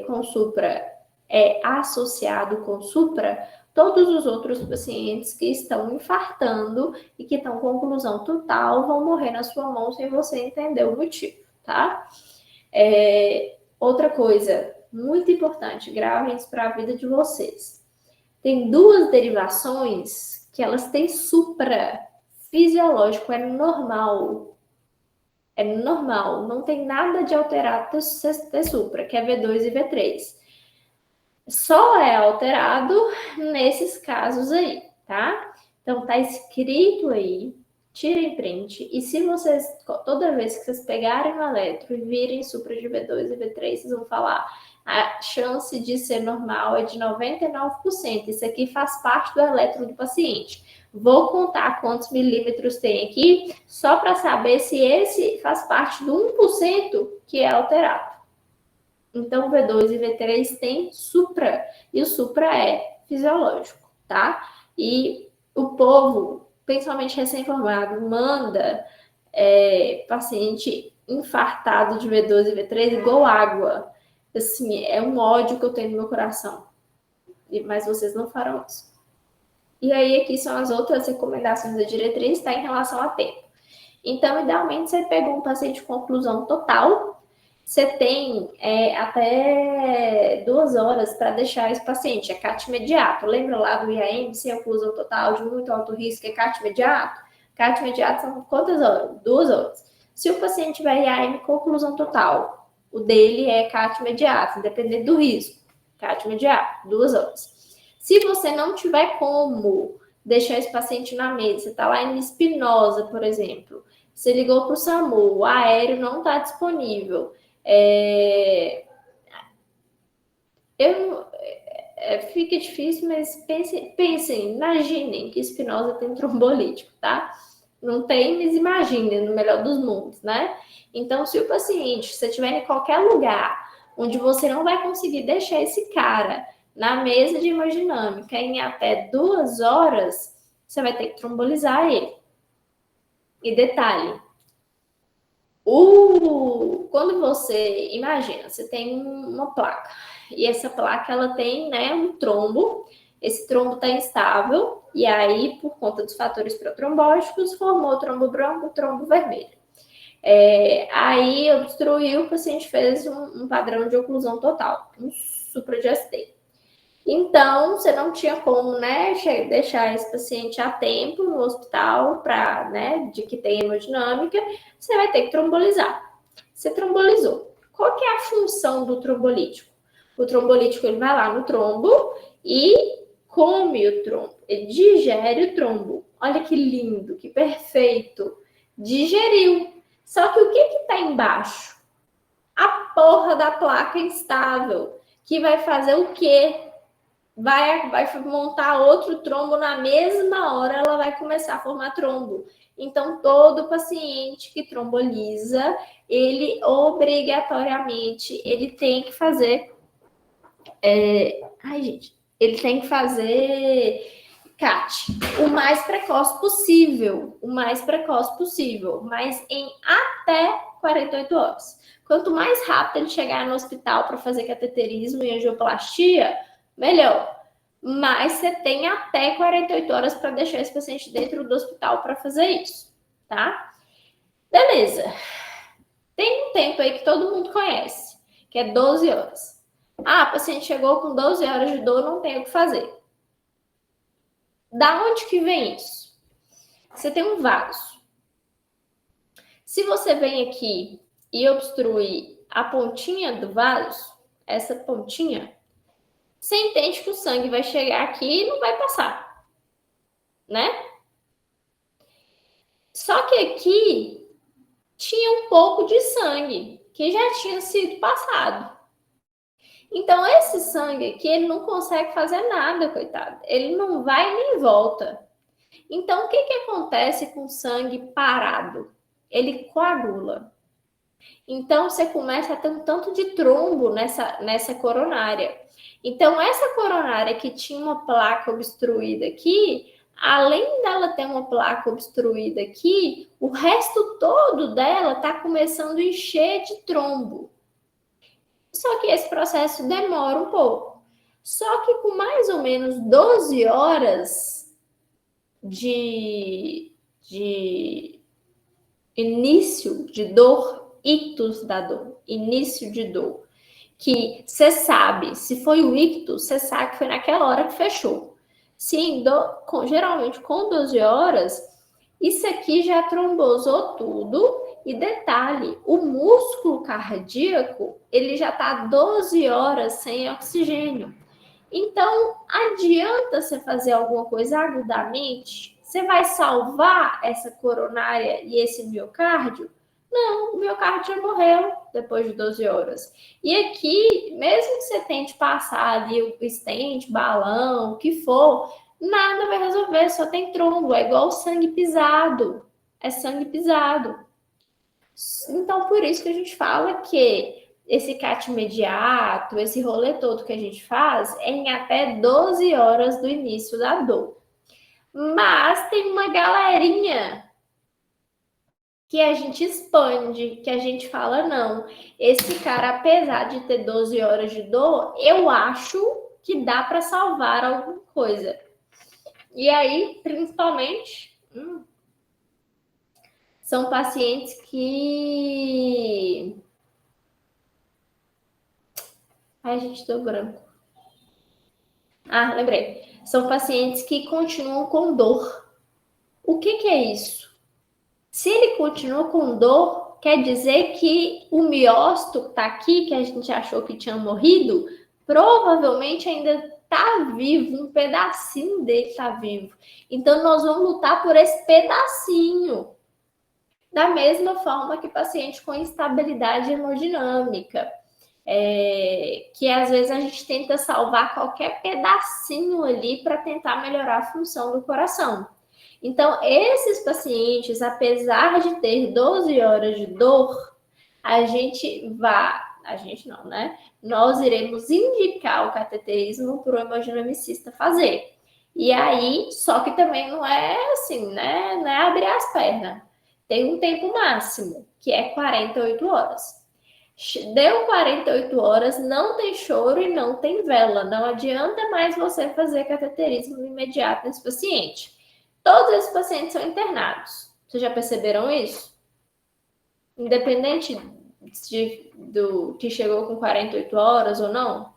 com supra é associado com supra, todos os outros pacientes que estão infartando e que estão com oclusão total vão morrer na sua mão sem você entender o motivo, tá? Outra coisa muito importante, gravem isso para a vida de vocês. Tem duas derivações que elas têm supra fisiológico, é normal. É normal, não tem nada de alterado ter supra, que é V2 e V3. Só é alterado nesses casos aí, tá? Então, tá escrito aí, tirem print, e se vocês, toda vez que vocês pegarem o eletro e virem supra de V2 e V3, vocês vão falar, a chance de ser normal é de 99%. Isso aqui faz parte do eletro do paciente. Vou contar quantos milímetros tem aqui, só para saber se esse faz parte do 1% que é alterado. Então, V2 e V3 tem supra, e o supra é fisiológico, tá? E o povo, principalmente recém-formado, manda paciente infartado de V2 e V3 igual água. Assim, é um ódio que eu tenho no meu coração. Mas vocês não farão isso. E aí, aqui são as outras recomendações da diretriz, tá? Em relação a tempo. Então, idealmente, você pega um paciente com oclusão total, você tem até 2 horas para deixar esse paciente, é CAT imediato. Lembra lá do IAM, sem oclusão total, de muito alto risco, é CAT imediato? CAT imediato são quantas horas? 2 horas. Se o paciente tiver IAM com oclusão total, o dele é CAT imediato, independente do risco. CAT imediato, 2 horas. Se você não tiver como deixar esse paciente na mesa, você está lá em Espinosa, por exemplo, você ligou para o SAMU, o aéreo não está disponível. Fica difícil, mas pensem, imaginem que Espinosa tem trombolítico, tá? Não tem, mas imaginem, no melhor dos mundos, né? Então, se o paciente, se você estiver em qualquer lugar onde você não vai conseguir deixar esse cara na mesa de hemodinâmica em até 2 horas, você vai ter que trombolizar ele. E detalhe, quando você, imagina, você tem uma placa, e essa placa, ela tem, né, um trombo, esse trombo está instável, e aí, por conta dos fatores protrombóticos, formou o trombo branco, o trombo vermelho. Aí, obstruiu, o paciente fez um padrão de oclusão total, um supradiastema. Então, você não tinha como, né, deixar esse paciente a tempo no hospital para, né, de que tem hemodinâmica, você vai ter que trombolizar. Você trombolizou. Qual que é a função do trombolítico? O trombolítico, ele vai lá no trombo e come o trombo, ele digere o trombo. Olha que lindo, que perfeito. Digeriu. Só que o que está embaixo? A porra da placa instável, que vai fazer o quê? Vai montar outro trombo na mesma hora, ela vai começar a formar trombo. Então, todo paciente que tromboliza, ele obrigatoriamente, ele tem que fazer... ele tem que fazer CAT o mais precoce possível, mas em até 48 horas. Quanto mais rápido ele chegar no hospital para fazer cateterismo e angioplastia, melhor. Mas você tem até 48 horas para deixar esse paciente dentro do hospital para fazer isso, tá? Beleza. Tem um tempo aí que todo mundo conhece, que é 12 horas. Ah, a paciente chegou com 12 horas de dor, não tem o que fazer. Da onde que vem isso? Você tem um vaso. Se você vem aqui e obstruir a pontinha do vaso, essa pontinha, você entende que o sangue vai chegar aqui e não vai passar, né? Só que aqui tinha um pouco de sangue que já tinha sido passado. Então, esse sangue aqui, ele não consegue fazer nada, coitado. Ele não vai nem volta. Então, o que acontece com o sangue parado? Ele coagula. Então, você começa a ter um tanto de trombo nessa coronária. Então, essa coronária que tinha uma placa obstruída aqui, além dela ter uma placa obstruída aqui, o resto todo dela está começando a encher de trombo. Só que esse processo demora um pouco. Só que com mais ou menos 12 horas de início de dor, ictus da dor, início de dor, que você sabe, se foi o ictus, você sabe que foi naquela hora que fechou. Sim, geralmente com 12 horas, isso aqui já trombosou tudo. E detalhe, o músculo cardíaco, ele já está 12 horas sem oxigênio. Então, adianta você fazer alguma coisa agudamente? Você vai salvar essa coronária e esse miocárdio? Não, o miocárdio já morreu depois de 12 horas. E aqui, mesmo que você tente passar ali o stent, balão, o que for, nada vai resolver, só tem trombo. É igual sangue pisado. É sangue pisado. Então, por isso que a gente fala que esse CAT imediato, esse rolê todo que a gente faz, é em até 12 horas do início da dor. Mas tem uma galerinha que a gente expande, que a gente fala, não, esse cara, apesar de ter 12 horas de dor, eu acho que dá para salvar alguma coisa. E aí, principalmente, são pacientes que... Ai, gente, deu branco. Ah, lembrei. São pacientes que continuam com dor. O que é isso? Se ele continua com dor, quer dizer que o miócito que está aqui, que a gente achou que tinha morrido, provavelmente ainda está vivo, um pedacinho dele está vivo. Então, nós vamos lutar por esse pedacinho. Da mesma forma que paciente com instabilidade hemodinâmica. Que às vezes a gente tenta salvar qualquer pedacinho ali para tentar melhorar a função do coração. Então, esses pacientes, apesar de ter 12 horas de dor, nós iremos indicar o cateterismo para o hemodinamicista fazer. E aí, só que também não é assim, né? Não é abrir as pernas. Tem um tempo máximo, que é 48 horas. Deu 48 horas, não tem choro e não tem vela. Não adianta mais você fazer cateterismo imediato nesse paciente. Todos esses pacientes são internados. Vocês já perceberam isso? Independente do que chegou com 48 horas ou não,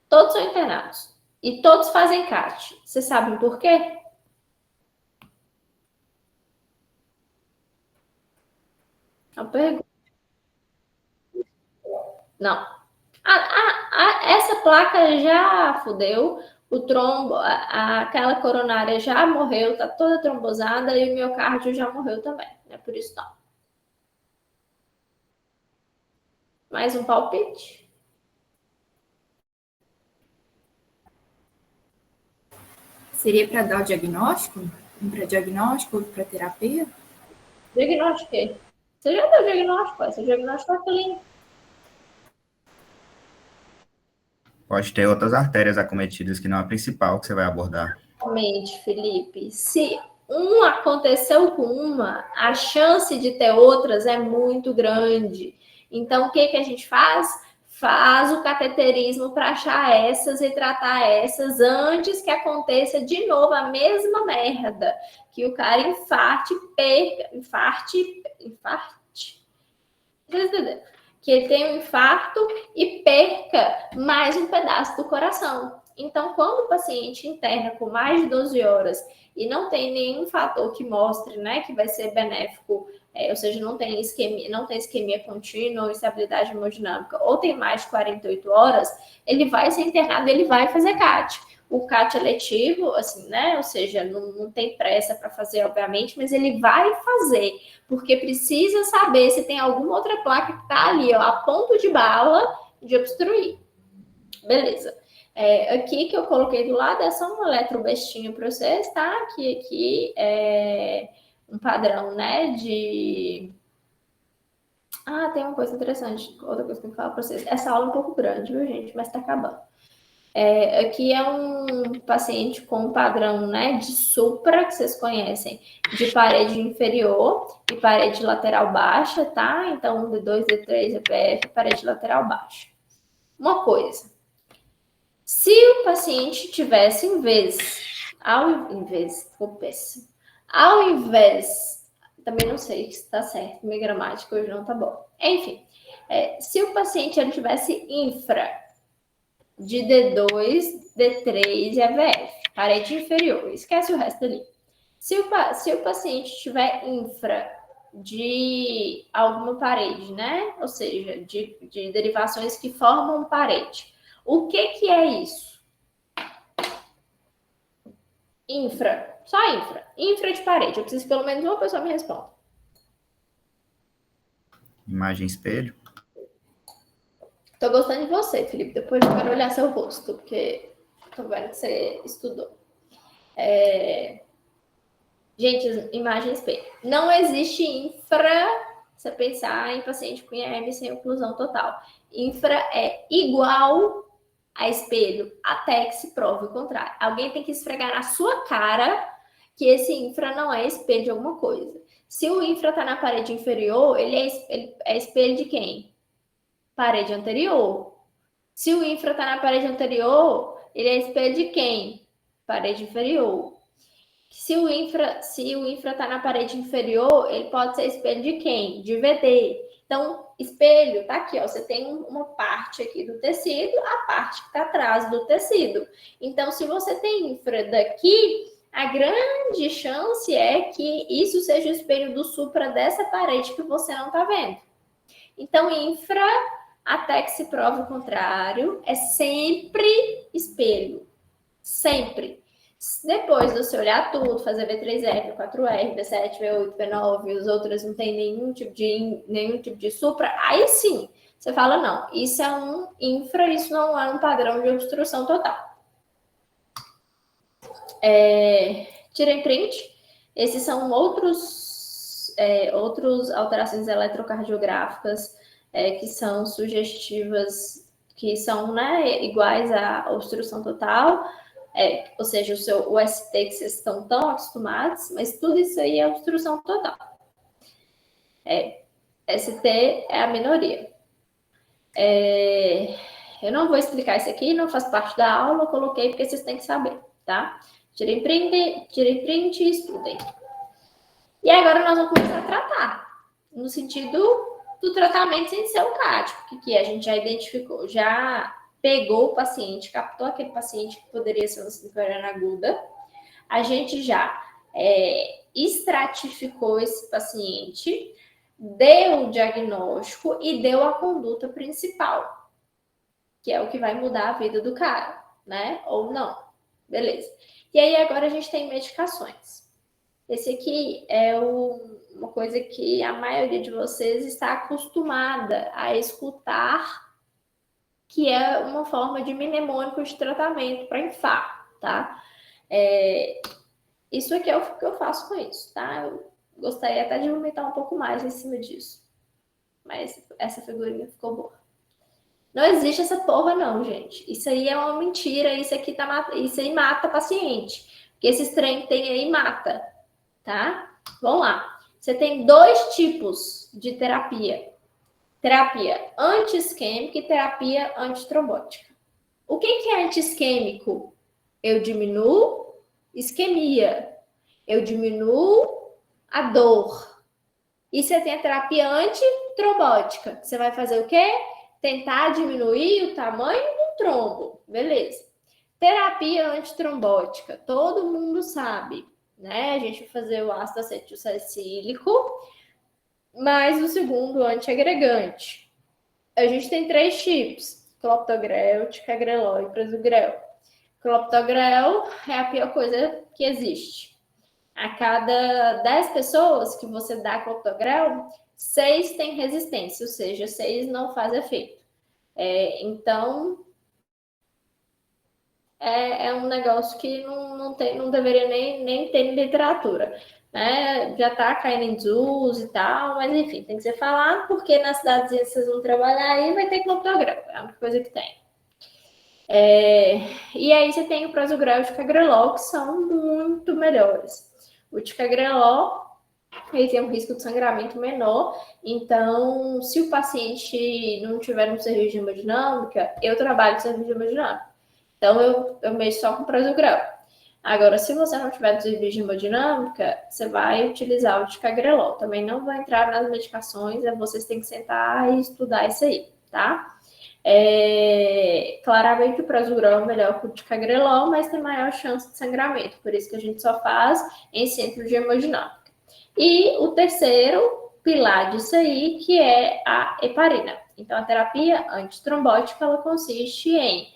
todos são internados. E todos fazem CAT. Vocês sabem por quê? Uma pergunta. Não. Essa placa já fudeu. O trombo, aquela coronária já morreu, tá toda trombosada e o miocárdio já morreu também. É por isso não. Mais um palpite? Seria para dar o diagnóstico? Um para diagnóstico, outro para terapia? Diagnóstico. Você já deu diagnóstico? Esse diagnóstico é clínico. Pode ter outras artérias acometidas que não é a principal que você vai abordar. Exatamente, Felipe. Se um aconteceu com uma, a chance de ter outras é muito grande. Então, o que a gente faz? Faz o cateterismo para achar essas e tratar essas antes que aconteça de novo a mesma merda. Que o cara infarte, Que ele tenha um infarto e perca mais um pedaço do coração. Então, quando o paciente interna por mais de 12 horas e não tem nenhum fator que mostre, né, que vai ser benéfico, ou seja, não tem isquemia contínua, instabilidade hemodinâmica, ou tem mais de 48 horas, ele vai ser internado e ele vai fazer CAT. O CAT é letivo, assim, né? Ou seja, não tem pressa para fazer, obviamente, mas ele vai fazer, porque precisa saber se tem alguma outra placa que está ali, ó, a ponto de bala de obstruir. Beleza. Aqui que eu coloquei do lado é só um eletrobestinho para vocês, tá? Aqui é um padrão, né, de... Ah, tem uma coisa interessante, outra coisa que eu vou falar para vocês. Essa aula é um pouco grande, viu, gente? Mas tá acabando. Aqui é um paciente com padrão, né, de supra, que vocês conhecem, de parede inferior e parede lateral baixa, tá? Então, D2, D3, EPF, parede lateral baixa. Uma coisa, se o paciente tivesse ao invés, também não sei se está certo, minha gramática hoje não tá bom. Enfim, se o paciente ele tivesse infra de D2, D3 e AVF, parede inferior, esquece o resto ali. Se o paciente tiver infra de alguma parede, né? Ou seja, de derivações que formam parede. O que é isso? Infra, só infra. Infra de parede. Eu preciso que pelo menos uma pessoa me responda. Imagem espelho. Tô gostando de você, Felipe. Depois eu quero olhar seu rosto, porque tô vendo que você estudou. Gente, imagem espelho. Não existe infra, você pensar em paciente com IAM sem oclusão total. Infra é igual a espelho, até que se prove o contrário. Alguém tem que esfregar na sua cara que esse infra não é espelho de alguma coisa. Se o infra está na parede inferior, ele é espelho de quem? Parede anterior. Se o infra está na parede anterior, ele é espelho de quem? Parede inferior. Se o infra está na parede inferior, ele pode ser espelho de quem? De VD. Então, espelho, tá aqui, ó. Você tem uma parte aqui do tecido, a parte que está atrás do tecido. Então, se você tem infra daqui, a grande chance é que isso seja o espelho do supra dessa parede que você não está vendo. Então, infra, até que se prove o contrário, é sempre espelho. Sempre. Depois de você olhar tudo, fazer V3R, V4R, V7, V8, V9 e os outros não tem nenhum tipo de supra, aí sim, você fala, não, isso é um infra, isso não é um padrão de obstrução total. Tirem print. Esses são outros alterações eletrocardiográficas que são sugestivas, que são, né, iguais à obstrução total. Ou seja, o ST que vocês estão tão acostumados, mas tudo isso aí é obstrução total. ST é a minoria. Eu não vou explicar isso aqui, não faz parte da aula, eu coloquei porque vocês têm que saber, tá? Tirem print e estudem. E agora nós vamos começar a tratar, no sentido do tratamento sem ser o CAT, porque a gente já identificou, já pegou o paciente, captou aquele paciente que poderia ser uma síndrome coronariana aguda, a gente já estratificou esse paciente, deu o diagnóstico e deu a conduta principal, que é o que vai mudar a vida do cara, né? Ou não. Beleza. E aí agora a gente tem medicações. Esse aqui é uma coisa que a maioria de vocês está acostumada a escutar, que é uma forma de mnemônico de tratamento para infarto, tá? Isso aqui é o que eu faço com isso, tá? Eu gostaria até de aumentar um pouco mais em cima disso. Mas essa figurinha ficou boa. Não existe essa porra, não, gente. Isso aí é uma mentira. Isso aí mata paciente. Porque esses trem que tem aí mata, tá? Vamos lá. Você tem 2 tipos de terapia. Terapia anti-isquêmica e terapia antitrombótica. O que é anti-isquêmico? Eu diminuo isquemia. Eu diminuo a dor. E você tem a terapia antitrombótica. Você vai fazer o quê? Tentar diminuir o tamanho do trombo. Beleza. Terapia antitrombótica. Todo mundo sabe, né? A gente vai fazer o ácido acetilsalicílico, mais o segundo antiagregante. A gente tem 3 tipos: clopidogrel, ticagrelol e prasugrel. Clopidogrel é a pior coisa que existe. A cada 10 pessoas que você dá clopidogrel, 6 têm resistência, ou seja, 6 não faz efeito. Então, é um negócio que não deveria nem ter literatura. Né? Já está caindo em desuso e tal, mas enfim, tem que ser falado, porque na cidadezinha que vocês vão trabalhar aí vai ter clopidogrel, é a única coisa que tem. E aí você tem o prasugrel e o ticagrelol, que são muito melhores. O ticagrelol, ele tem um risco de sangramento menor, então se o paciente não tiver no serviço de hemodinâmica, eu trabalho no serviço de hemodinâmica. Então eu mexo só com prasugrel. Agora, se você não tiver no serviço de hemodinâmica, você vai utilizar o ticagrelol. Também não vou entrar nas medicações, vocês têm que sentar e estudar isso aí, tá? Claramente o prasugrel é melhor que o ticagrelol, mas tem maior chance de sangramento, por isso que a gente só faz em centro de hemodinâmica. E o terceiro pilar disso aí, que é a heparina. Então, a terapia antitrombótica, ela consiste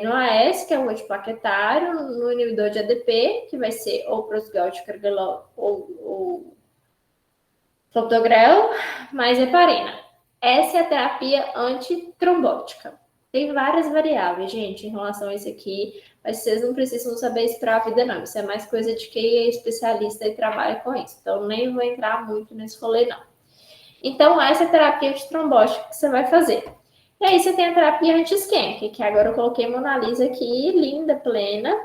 no AS, que é o antiplaquetário, no inibidor de ADP, que vai ser ou prasugrel, ticagrelol ou clopidogrel, mais heparina. Essa é a terapia antitrombótica. Tem várias variáveis, gente, em relação a isso aqui, mas vocês não precisam saber isso para a vida, não. Isso é mais coisa de quem é especialista e trabalha com isso. Então, nem vou entrar muito nesse rolê, não. Então, essa é a terapia antitrombótica que você vai fazer. E aí, você tem a terapia anti-isquêmica, que agora eu coloquei Mona Lisa aqui, linda, plena,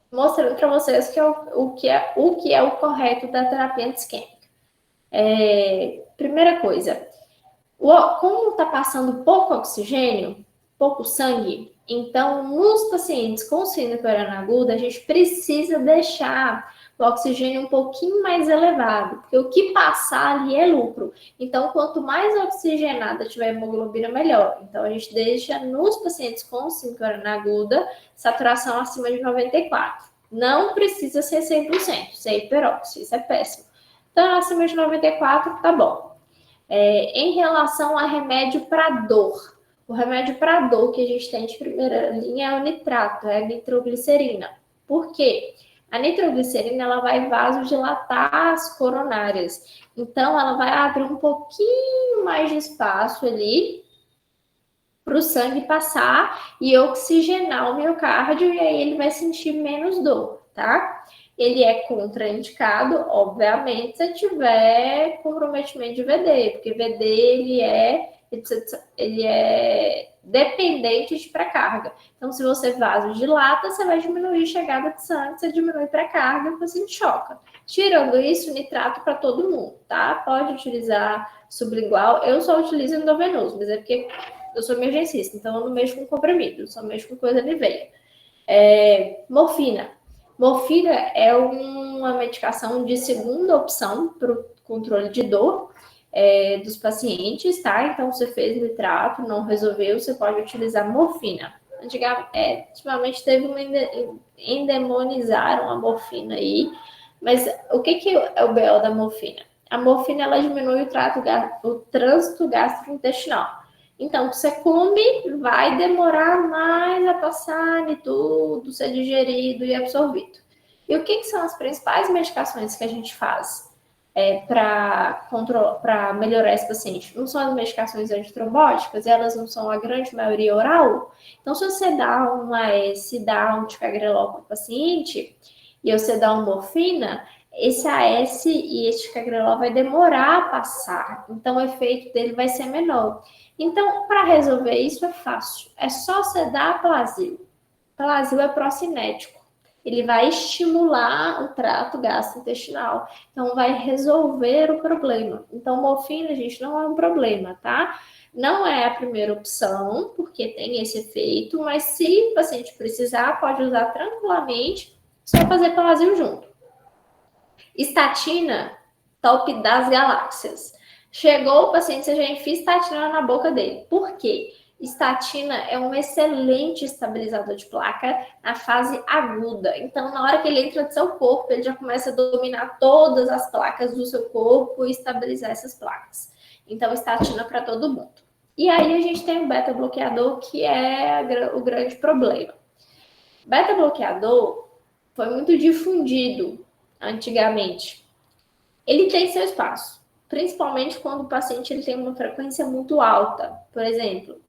mostrando para vocês o que é o correto da terapia anti-isquêmica. Primeira coisa, como está passando pouco oxigênio, pouco sangue, então nos pacientes com síndrome coronariana aguda, a gente precisa deixar o oxigênio um pouquinho mais elevado, porque o que passar ali é lucro. Então, quanto mais oxigenada tiver a hemoglobina, melhor. Então, a gente deixa nos pacientes com síndrome coronariana aguda saturação acima de 94. Não precisa ser 100%, isso é hiperóxido, isso é péssimo. Então, acima de 94, tá bom. Em relação a remédio para dor, o remédio para dor que a gente tem de primeira linha é o nitrato, é a nitroglicerina. Por quê? A nitroglicerina, ela vai vasodilatar as coronárias. Então, ela vai abrir um pouquinho mais de espaço ali para o sangue passar e oxigenar o miocárdio, e aí ele vai sentir menos dor, tá? Ele é contraindicado, obviamente, se tiver comprometimento de VD, porque VD ele é dependente de pré-carga. Então, se você vasodilata, você vai diminuir a chegada de sangue, você diminui pré-carga, o paciente choca. Tirando isso, nitrato para todo mundo, tá? Pode utilizar sublingual, eu só utilizo endovenoso, mas é porque eu sou emergencista, então eu não mexo com comprimido, eu só mexo com coisa de veia. Morfina. Morfina é uma medicação de segunda opção para o controle de dor dos pacientes, tá? Então, você fez nitrato, não resolveu, você pode utilizar morfina. Ultimamente endemonizaram a morfina aí, mas o que é o BO da morfina? A morfina, ela diminui o trânsito gastrointestinal. Então, você come, vai demorar mais a passar de tudo, ser digerido e absorvido. E o que são as principais medicações que a gente faz para melhorar esse paciente? Não são as medicações antitrombóticas, elas não são a grande maioria oral. Então, se você dá dá um ticagrelol para o paciente e você dá uma morfina, esse AS e esse ticagrelol vai demorar a passar. Então, o efeito dele vai ser menor. Então, para resolver isso é fácil. É só você dar Plasil. Plasil é procinético. Ele vai estimular o trato gastrointestinal. Então, vai resolver o problema. Então, morfina, gente, não é um problema, tá? Não é a primeira opção, porque tem esse efeito, mas se o paciente precisar, pode usar tranquilamente, só fazer Plasil junto. Estatina top das galáxias. Chegou o paciente, você já enfia estatina na boca dele. Por quê? Estatina é um excelente estabilizador de placa na fase aguda. Então, na hora que ele entra no seu corpo, ele já começa a dominar todas as placas do seu corpo e estabilizar essas placas. Então, estatina para todo mundo. E aí a gente tem o beta-bloqueador, que é o grande problema. Beta-bloqueador foi muito difundido antigamente. Ele tem seu espaço, principalmente quando o paciente ele tem uma frequência muito alta. Por exemplo,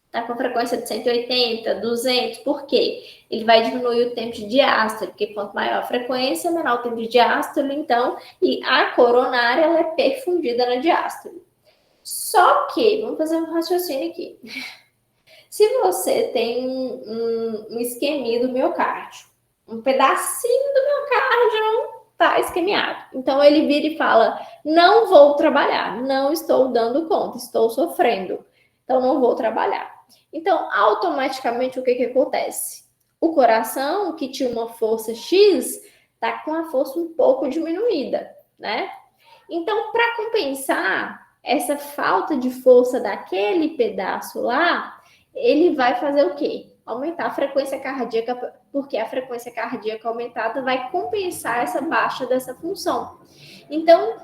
está com frequência de 180, 200, por quê? Ele vai diminuir o tempo de diástole, porque quanto maior a frequência, menor o tempo de diástole, então, e a coronária ela é perfundida na diástole. Só que, vamos fazer um raciocínio aqui. Se você tem um isquemia do miocárdio, um pedacinho do miocárdio não está isquemiado. Então, ele vira e fala, não vou trabalhar, não estou dando conta, estou sofrendo, então não vou trabalhar. Então, automaticamente, o que acontece? O coração, que tinha uma força X, está com a força um pouco diminuída, né? Então, para compensar essa falta de força daquele pedaço lá, ele vai fazer o quê? Aumentar a frequência cardíaca, porque a frequência cardíaca aumentada vai compensar essa baixa dessa função. Então,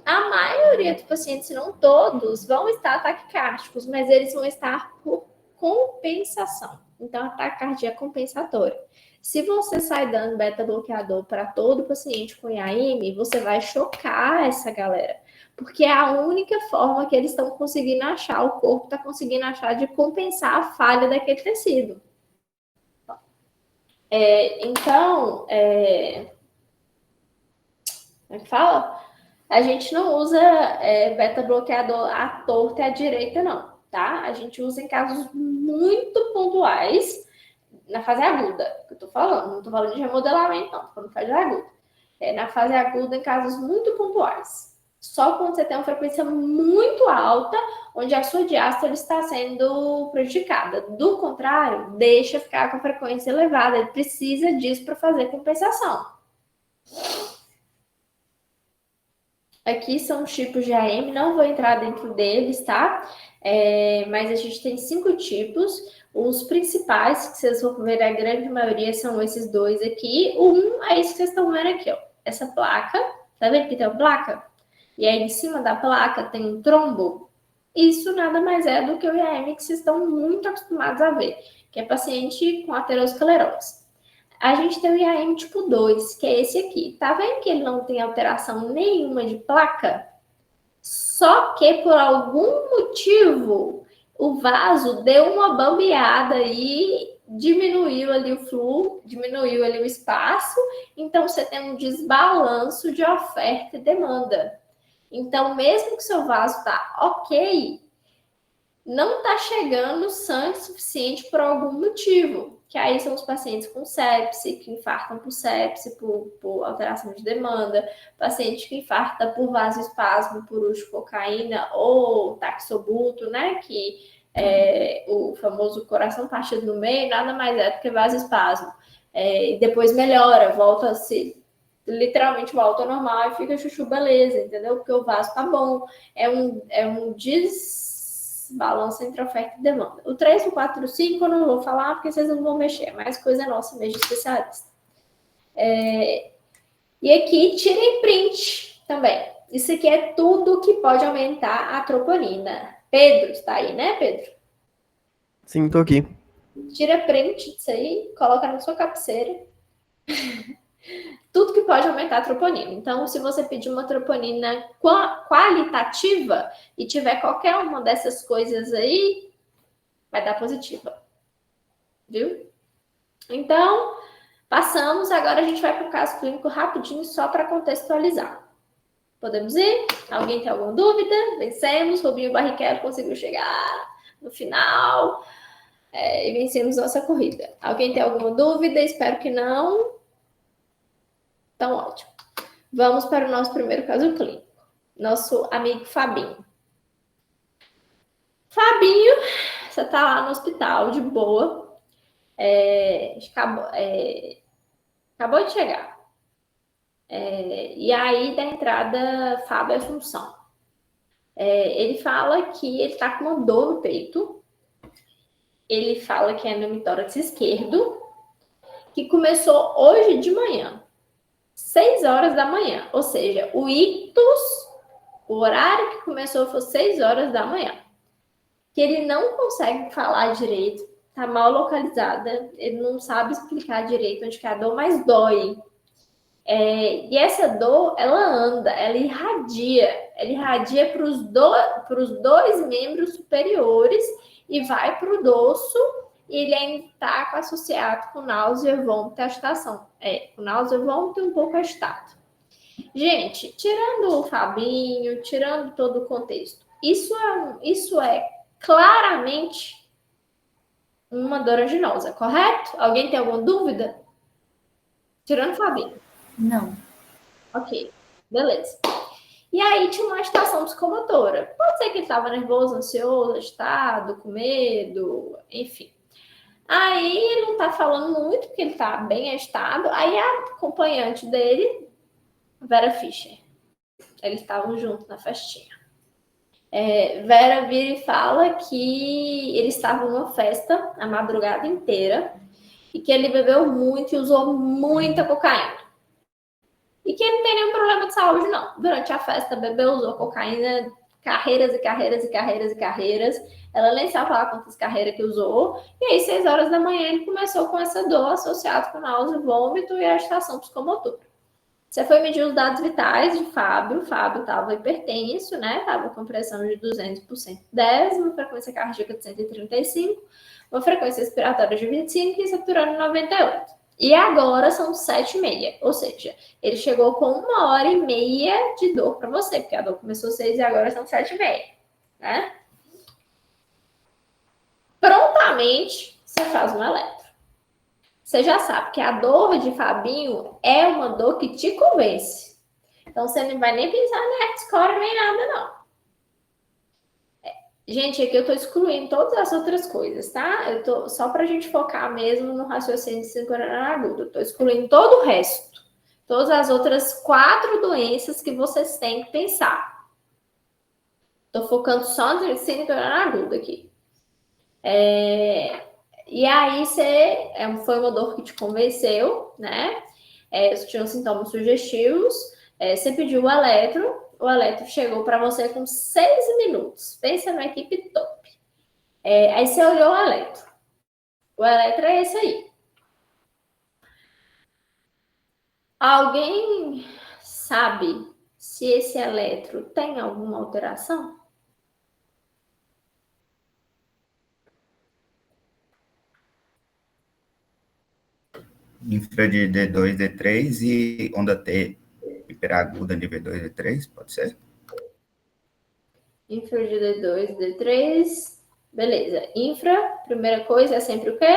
a maioria dos pacientes, se não todos, vão estar taquicárdicos, mas eles vão estar por compensação. Então, a taquicardia é compensatória. Se você sai dando beta-bloqueador para todo paciente com IAM, você vai chocar essa galera. Porque é a única forma que eles estão conseguindo achar, o corpo está conseguindo achar de compensar a falha daquele tecido. Então, como é que fala? A gente não usa beta-bloqueador à torta e à direita, não, tá? A gente usa em casos muito pontuais, na fase aguda, que eu tô falando. Não tô falando de remodelamento, não. Tô falando de fase aguda. Na fase aguda, em casos muito pontuais. Só quando você tem uma frequência muito alta, onde a sua diástole está sendo prejudicada. Do contrário, deixa ficar com a frequência elevada. Ele precisa disso para fazer compensação. Aqui são os tipos de AM, não vou entrar dentro deles, tá? Mas a gente tem 5 tipos. Os principais, que vocês vão ver, a grande maioria são esses dois aqui. Um é esse que vocês estão vendo aqui, ó. Essa placa, tá vendo que tem uma placa? E aí, em cima da placa tem um trombo. Isso nada mais é do que o IAM que vocês estão muito acostumados a ver, que é paciente com aterosclerose. A gente tem o IAM tipo 2, que é esse aqui. Tá vendo que ele não tem alteração nenhuma de placa? Só que por algum motivo o vaso deu uma bambeada e diminuiu ali o fluxo, diminuiu ali o espaço, então você tem um desbalanço de oferta e demanda. Então, mesmo que seu vaso tá ok, não tá chegando sangue suficiente por algum motivo, que aí são os pacientes com sepse, que infartam por sepse, por alteração de demanda, paciente que infarta por vasoespasmo, por uso de cocaína ou taxobuto, né, que é o famoso coração partido no meio, nada mais é do que vasoespasmo. E depois melhora, volta a se literalmente volta ao normal e fica chuchu beleza, entendeu? Porque o vaso tá bom. É um desbalanço entre oferta e demanda. O 3, o 4, o 5 eu não vou falar porque vocês não vão mexer, é mais coisa nossa mesmo de especialista. E aqui tirem print também. Isso aqui é tudo que pode aumentar a troponina. Pedro, está aí, né, Pedro? Sim, tô aqui. Tira print disso aí, coloca na sua cabeceira. Tudo que pode aumentar a troponina. Então, se você pedir uma troponina qualitativa e tiver qualquer uma dessas coisas aí, vai dar positiva. Viu? Então, passamos. Agora a gente vai para o caso clínico rapidinho, só para contextualizar. Podemos ir? Alguém tem alguma dúvida? Vencemos. Rubinho Barrichello conseguiu chegar no final. E vencemos nossa corrida. Alguém tem alguma dúvida? Espero que não. Então, ótimo. Vamos para o nosso primeiro caso clínico. Nosso amigo Fabinho. Fabinho, você está lá no hospital, de boa. Acabou de chegar. E aí, da entrada, Fábio é função. Ele fala que ele está com uma dor no peito. Ele fala que é no hemitórax esquerdo, que começou hoje de manhã, 6 horas da manhã. Ou seja, o ictus, o horário que começou foi 6 horas da manhã. Que ele não consegue falar direito, tá mal localizada, ele não sabe explicar direito onde que é a dor, mas dói. E essa dor, ela anda, ela irradia para os dois membros superiores e vai para o dorso, e ele ainda está associado com náusea, vômito e agitação. Com náusea, vômito e um pouco agitado. Gente, tirando o Fabinho, tirando todo o contexto, isso é claramente uma dor aginosa, correto? Alguém tem alguma dúvida? Tirando o Fabinho. Não. Ok, beleza. E aí tinha uma agitação psicomotora. Pode ser que ele estava nervoso, ansioso, agitado, com medo, enfim. Aí ele não tá falando muito, porque ele tá bem agitado. Aí a acompanhante dele, Vera Fischer, eles estavam juntos na festinha. Vera vira e fala que ele estava numa festa a madrugada inteira e que ele bebeu muito e usou muita cocaína. E que ele não tem nenhum problema de saúde, não. Durante a festa, bebeu, usou cocaína, carreiras e carreiras e carreiras e carreiras. Ela nem sabe falar quantas carreiras que usou. E aí, 6 horas da manhã, ele começou com essa dor associada com náusea, vômito e agitação psicomotora. Você foi medir os dados vitais de Fábio. Fábio estava hipertenso, né? Estava com pressão de 200 por 110, uma frequência cardíaca de 135, uma frequência respiratória de 25 e saturando 98. E agora são 7h30, ou seja, ele chegou com 1h30 de dor para você, porque a dor começou 6 e agora são 7h30, né? Prontamente, você faz um eletro. Você já sabe que a dor de Fabinho é uma dor que te convence. Então, você não vai nem pensar em Hertz-Core nem nada, não. Gente, aqui eu tô excluindo todas as outras coisas, tá? Só pra gente focar mesmo no raciocínio de síndrome coronariana aguda. Eu tô excluindo todo o resto. Todas as outras 4 doenças que vocês têm que pensar. Tô focando só na síndrome coronariana aguda aqui. E aí, foi uma dor que te convenceu, né? Você tinha sintomas sugestivos. Você pediu o eletro chegou para você com 6 minutos. Pensa na equipe top. Aí você olhou o eletro. O eletro é esse aí. Alguém sabe se esse eletro tem alguma alteração? Infra de D2, D3 e onda T hiperaguda nível 2, D3, pode ser? Infra de D2, D3. Beleza. Infra, primeira coisa é sempre o quê?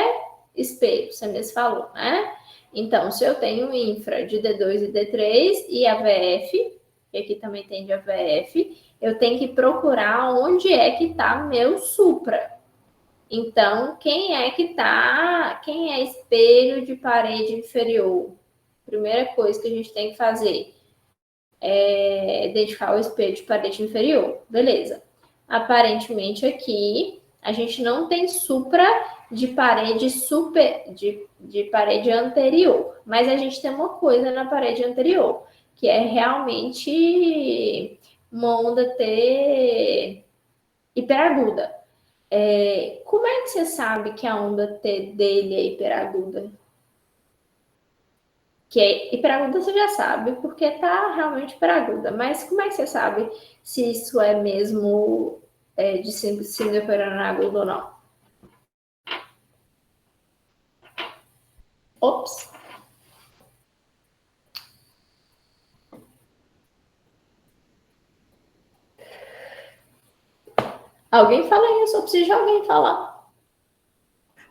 Espelho, você mesmo falou, né? Então, se eu tenho infra de D2 e D3 e AVF, que aqui também tem de AVF, eu tenho que procurar onde é que está meu supra. Então, quem é espelho de parede inferior? Primeira coisa que a gente tem que fazer é identificar o espelho de parede inferior. Beleza. Aparentemente aqui a gente não tem supra de parede de parede anterior, mas a gente tem uma coisa na parede anterior, que é realmente uma onda T hiperaguda. Como é que você sabe que a onda T dele é hiperaguda? Que é hiperaguda você já sabe, porque tá realmente hiperaguda. Mas como é que você sabe se isso é mesmo de síndrome coronariana aguda ou não? Ops. Alguém fala isso, eu preciso de alguém falar.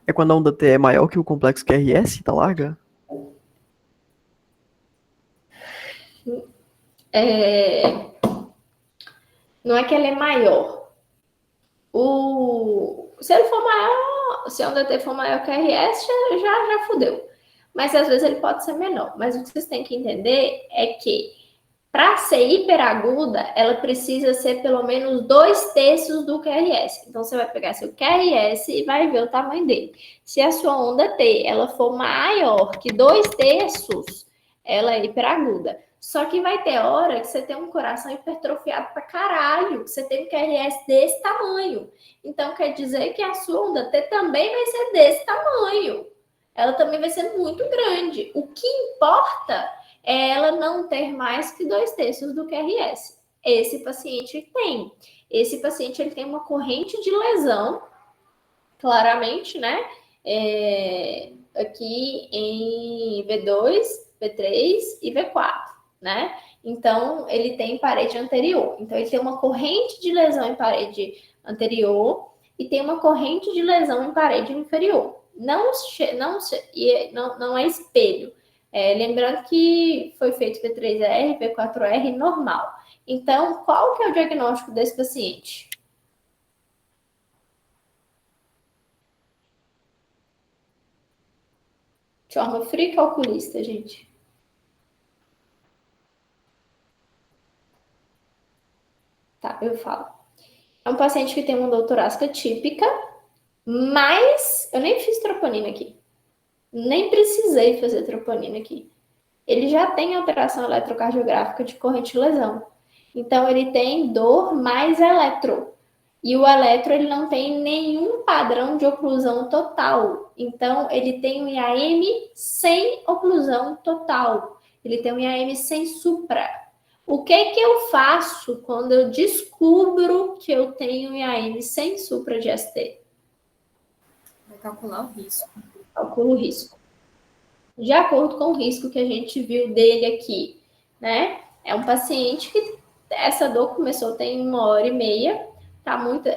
É quando a onda T é maior que o complexo QRS, tá larga? Não é que ele é maior. Se ele for maior, se a onda T for maior que a RS, já fudeu. mas às vezes ele pode ser menor. Mas o que vocês têm que entender é que para ser hiperaguda, ela precisa ser pelo menos 2/3 do QRS. Então, você vai pegar seu QRS e vai ver o tamanho dele. Se a sua onda T ela for maior que 2/3, ela é hiperaguda. Só que vai ter hora que você tem um coração hipertrofiado pra caralho, que você tem um QRS desse tamanho. Então, quer dizer que a sua onda T também vai ser desse tamanho. Ela também vai ser muito grande. O que importa é ela não ter mais que 2/3 do QRS. Esse paciente tem. Esse paciente ele tem uma corrente de lesão, claramente, né? Aqui em V2, V3 e V4, né? Então, ele tem parede anterior. Então, ele tem uma corrente de lesão em parede anterior e tem uma corrente de lesão em parede inferior. Não é espelho. Lembrando que foi feito V3R, V4R normal. Então, qual que é o diagnóstico desse paciente? De forma fria e calculista, gente. Tá, eu falo. É um paciente que tem uma dor torácica típica, mas eu nem fiz troponina aqui. Nem precisei fazer troponina aqui. Ele já tem alteração eletrocardiográfica de corrente de lesão. Então, ele tem dor mais eletro. E o eletro, ele não tem nenhum padrão de oclusão total. Então, ele tem um IAM sem oclusão total. Ele tem um IAM sem supra. O que eu faço quando eu descubro que eu tenho um IAM sem supra de ST? Vai calcular o risco. Calculo o risco. De acordo com o risco que a gente viu dele aqui, né? É um paciente que essa dor começou tem 1h30, tá muito,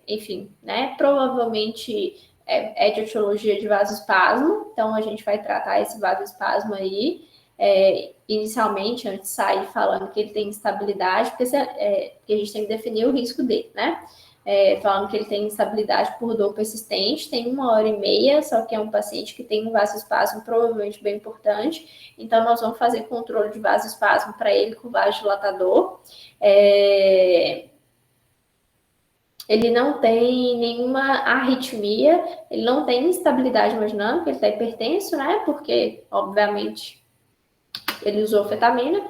enfim, né? Provavelmente é de etiologia de vasoespasmo, então a gente vai tratar esse vasoespasmo aí, inicialmente, antes de sair falando que ele tem instabilidade, porque a gente tem que definir o risco dele, né? Falando que ele tem instabilidade por dor persistente, tem 1h30, só que é um paciente que tem um vasoespasmo provavelmente bem importante, então nós vamos fazer controle de vasoespasmo para ele com vasodilatador. Ele não tem nenhuma arritmia, ele não tem instabilidade hemodinâmica, ele está hipertenso, né? Porque, obviamente, ele usou fetamina.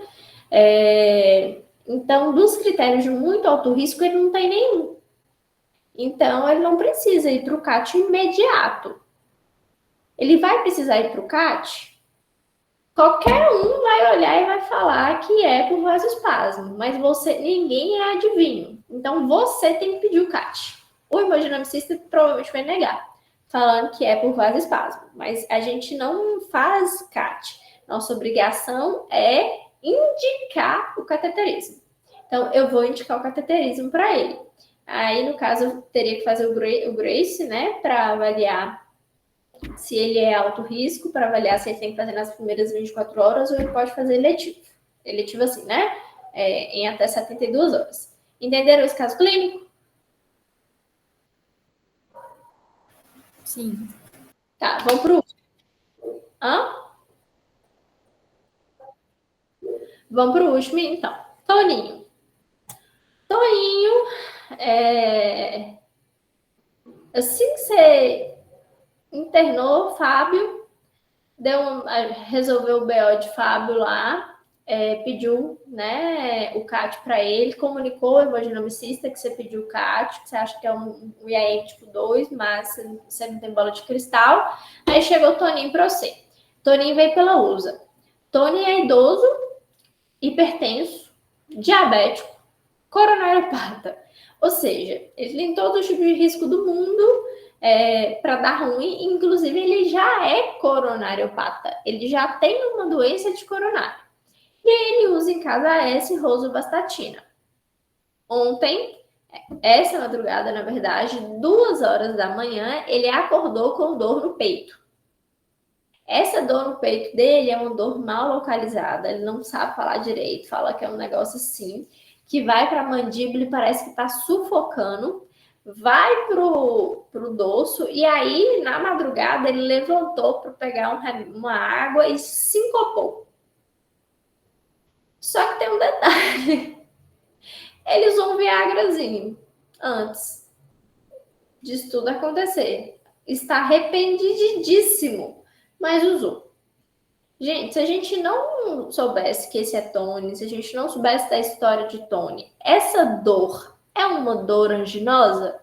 Então, dos critérios de muito alto risco, ele não tem nenhum. Então, ele não precisa ir para o CAT imediato. Ele vai precisar ir para o CAT? Qualquer um vai olhar e vai falar que é por vasoespasmo, mas ninguém é adivinho. Então, você tem que pedir o CAT. O hemodinamicista provavelmente vai negar, falando que é por vasoespasmo. Mas a gente não faz CAT. Nossa obrigação é indicar o cateterismo. Então, eu vou indicar o cateterismo para ele. Aí, no caso, eu teria que fazer o GRACE, né, para avaliar se ele é alto risco, para avaliar se ele tem que fazer nas primeiras 24 horas ou ele pode fazer eletivo. Eletivo assim, né, em até 72 horas. Entenderam esse caso clínico? Sim. Tá, vamos para o último. Vamos para o último, então. Toninho, assim que você internou Fábio, resolveu o BO de Fábio lá, pediu, né, o CAT para ele, comunicou ao hemodinamicista que você pediu o CAT, que você acha que é um IAM tipo 2, mas você não tem bola de cristal. Aí chegou o Toninho para você. Toninho veio pela USA. Toninho é idoso, hipertenso, diabético, coronariopata. Ou seja, ele tem todo o tipo de risco do mundo para dar ruim. Inclusive, ele já é coronariopata. Ele já tem uma doença de coronário. E aí ele usa em casa AS rosuvastatina. Ontem, essa madrugada, na verdade, 2h da manhã, ele acordou com dor no peito. Essa dor no peito dele é uma dor mal localizada, ele não sabe falar direito, fala que é um negócio assim, que vai para a mandíbula e parece que está sufocando, vai pro dorso, e aí, na madrugada, ele levantou para pegar uma água e sincopou. Só que tem um detalhe. Ele usou um Viagrazinho antes disso tudo acontecer. Está arrependidíssimo, mas usou. Gente, se a gente não soubesse que esse é Tony, se a gente não soubesse da história de Tony, essa dor é uma dor anginosa?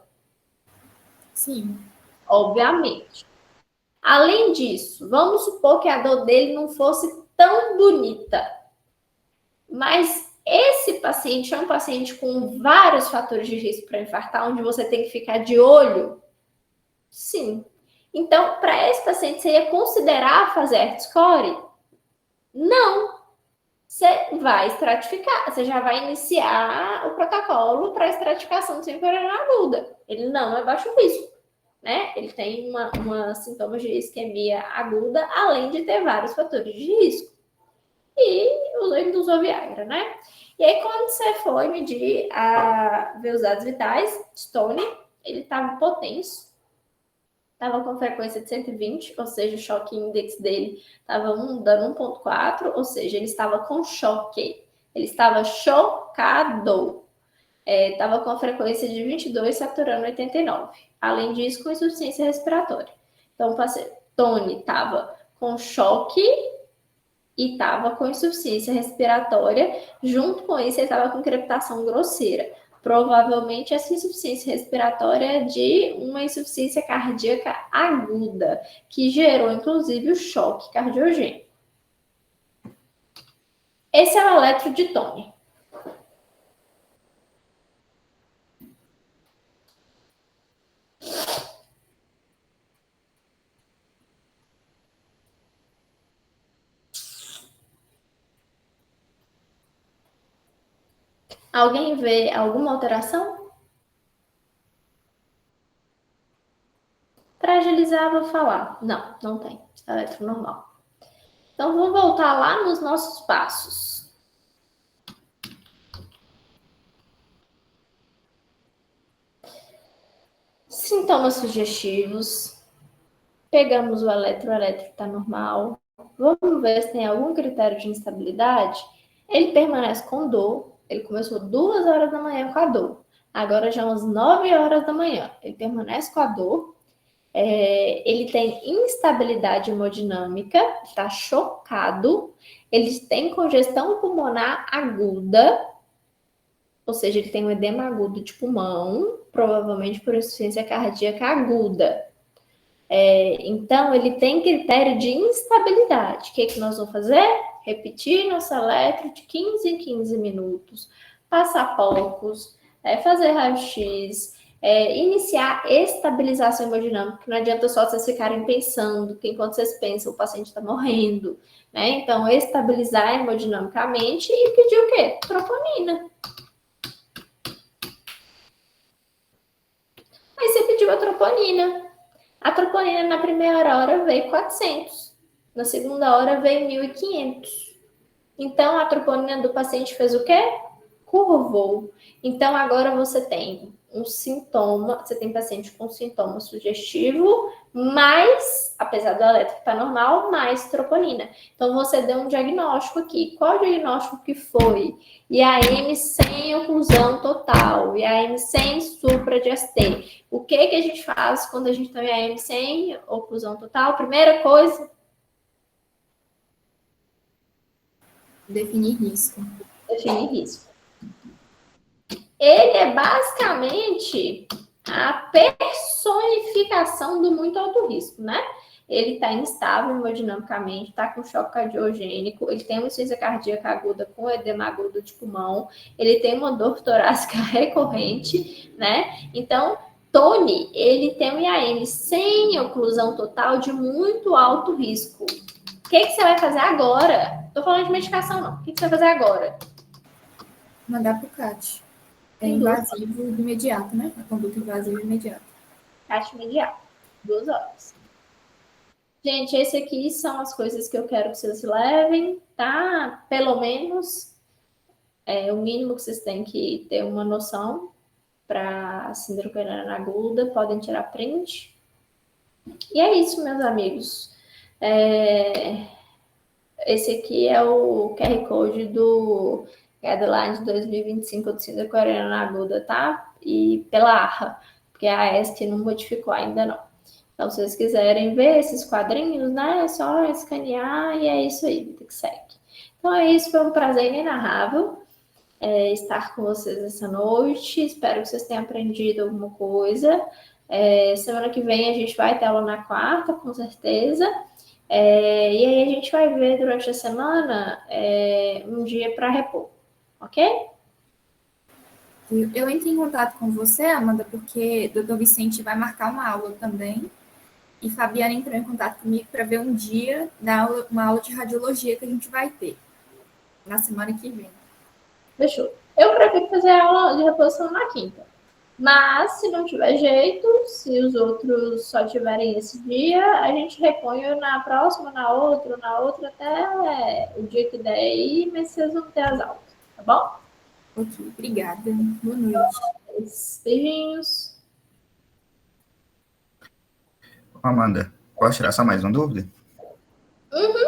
Sim. Obviamente. Além disso, vamos supor que a dor dele não fosse tão bonita. Mas esse paciente é um paciente com vários fatores de risco para infartar, onde você tem que ficar de olho? Sim. Então, para esse paciente, você ia considerar fazer ART-score? Não. Você vai estratificar, você já vai iniciar o protocolo para estratificação de síndrome coronariana aguda. Ele não é baixo risco, né? Ele tem uma sintomas de isquemia aguda, além de ter vários fatores de risco. E ele usou Viagra, né? E aí, quando você foi medir ver os dados vitais, Stone, ele estava hipotenso, estava com frequência de 120, ou seja, o choque index dele estava dando 1,4, ou seja, ele estava com choque, ele estava chocado. Estava com a frequência de 22, saturando 89. Além disso, com insuficiência respiratória. Então, o paciente Tony estava com choque e estava com insuficiência respiratória. Junto com isso, ele estava com crepitação grosseira. Provavelmente, essa insuficiência respiratória é de uma insuficiência cardíaca aguda, que gerou, inclusive, o choque cardiogênico. Esse é o eletro de Tony. Alguém vê alguma alteração? Para agilizar, vou falar. Não, não tem. Eletro normal. Então, vamos voltar lá nos nossos passos. Sintomas sugestivos. Pegamos o eletro está normal. Vamos ver se tem algum critério de instabilidade. Ele permanece com dor. Ele começou 2 horas da manhã com a dor. Agora já às 9 horas da manhã. Ele permanece com a dor. Ele tem instabilidade hemodinâmica, está chocado. Ele tem congestão pulmonar aguda, ou seja, ele tem um edema agudo de pulmão, provavelmente por insuficiência cardíaca aguda. Então, ele tem critério de instabilidade. O que nós vamos fazer? Repetir nossa eletro de 15 em 15 minutos, passar poucos, fazer raio-x, iniciar estabilização hemodinâmica, que não adianta só vocês ficarem pensando, que enquanto vocês pensam, o paciente está morrendo, né? Então, estabilizar hemodinamicamente e pedir o quê? Troponina. Aí você pediu a troponina. A troponina na primeira hora veio 400, na segunda hora veio 1.500. Então, a troponina do paciente fez o quê? Curvou. Então, agora você tem um sintoma, você tem paciente com sintoma sugestivo, mais, apesar do eletro estar normal, mais troponina. Então, você deu um diagnóstico aqui. Qual o diagnóstico que foi? IAM sem oclusão total, IAM sem supradiastê. O que a gente faz quando a gente tem IAM sem oclusão total? Primeira coisa, Definir risco. definir risco. Ele é basicamente a personificação do muito alto risco, né? Ele está instável hemodinamicamente, está com choque cardiogênico, ele tem uma insuficiência cardíaca aguda com edema agudo de pulmão, ele tem uma dor torácica recorrente, né? Então, Tony, ele tem um IAM sem oclusão total de muito alto risco. O que você vai fazer agora? Não estou falando de medicação, não. O que você vai fazer agora? Mandar para o CAT. É invasivo imediato, né? A conduta invasiva imediata. CAT imediato. 2 horas. Gente, esse aqui são as coisas que eu quero que vocês levem, tá? Pelo menos o mínimo que vocês têm que ter uma noção. para síndrome coronariana aguda, podem tirar print. E é isso, meus amigos. Esse aqui é o QR Code do Guidelines 2025 de síndrome coronariana aguda, tá? E pela ARRA, porque a ESC não modificou ainda não. Então, se vocês quiserem ver esses quadrinhos, né, é só escanear e é isso aí, vida que segue. Então é isso, foi um prazer inenarrável estar com vocês essa noite. Espero que vocês tenham aprendido alguma coisa. Semana que vem a gente vai ter aula na quarta, com certeza. E aí a gente vai ver durante a semana um dia para repor, ok? Eu entrei em contato com você, Amanda, porque o Dr. Vicente vai marcar uma aula também. E Fabiana entrou em contato comigo para ver um dia uma aula de radiologia que a gente vai ter na semana que vem. Fechou. Eu prefiro fazer a aula de reposição na quinta. Mas, se não tiver jeito, se os outros só tiverem esse dia, a gente repõe na próxima, na outra, até o dia que der aí, mas vocês vão ter as aulas, tá bom? Ok, obrigada. Boa noite. Beijinhos. Amanda, posso tirar só mais uma dúvida? Uhum.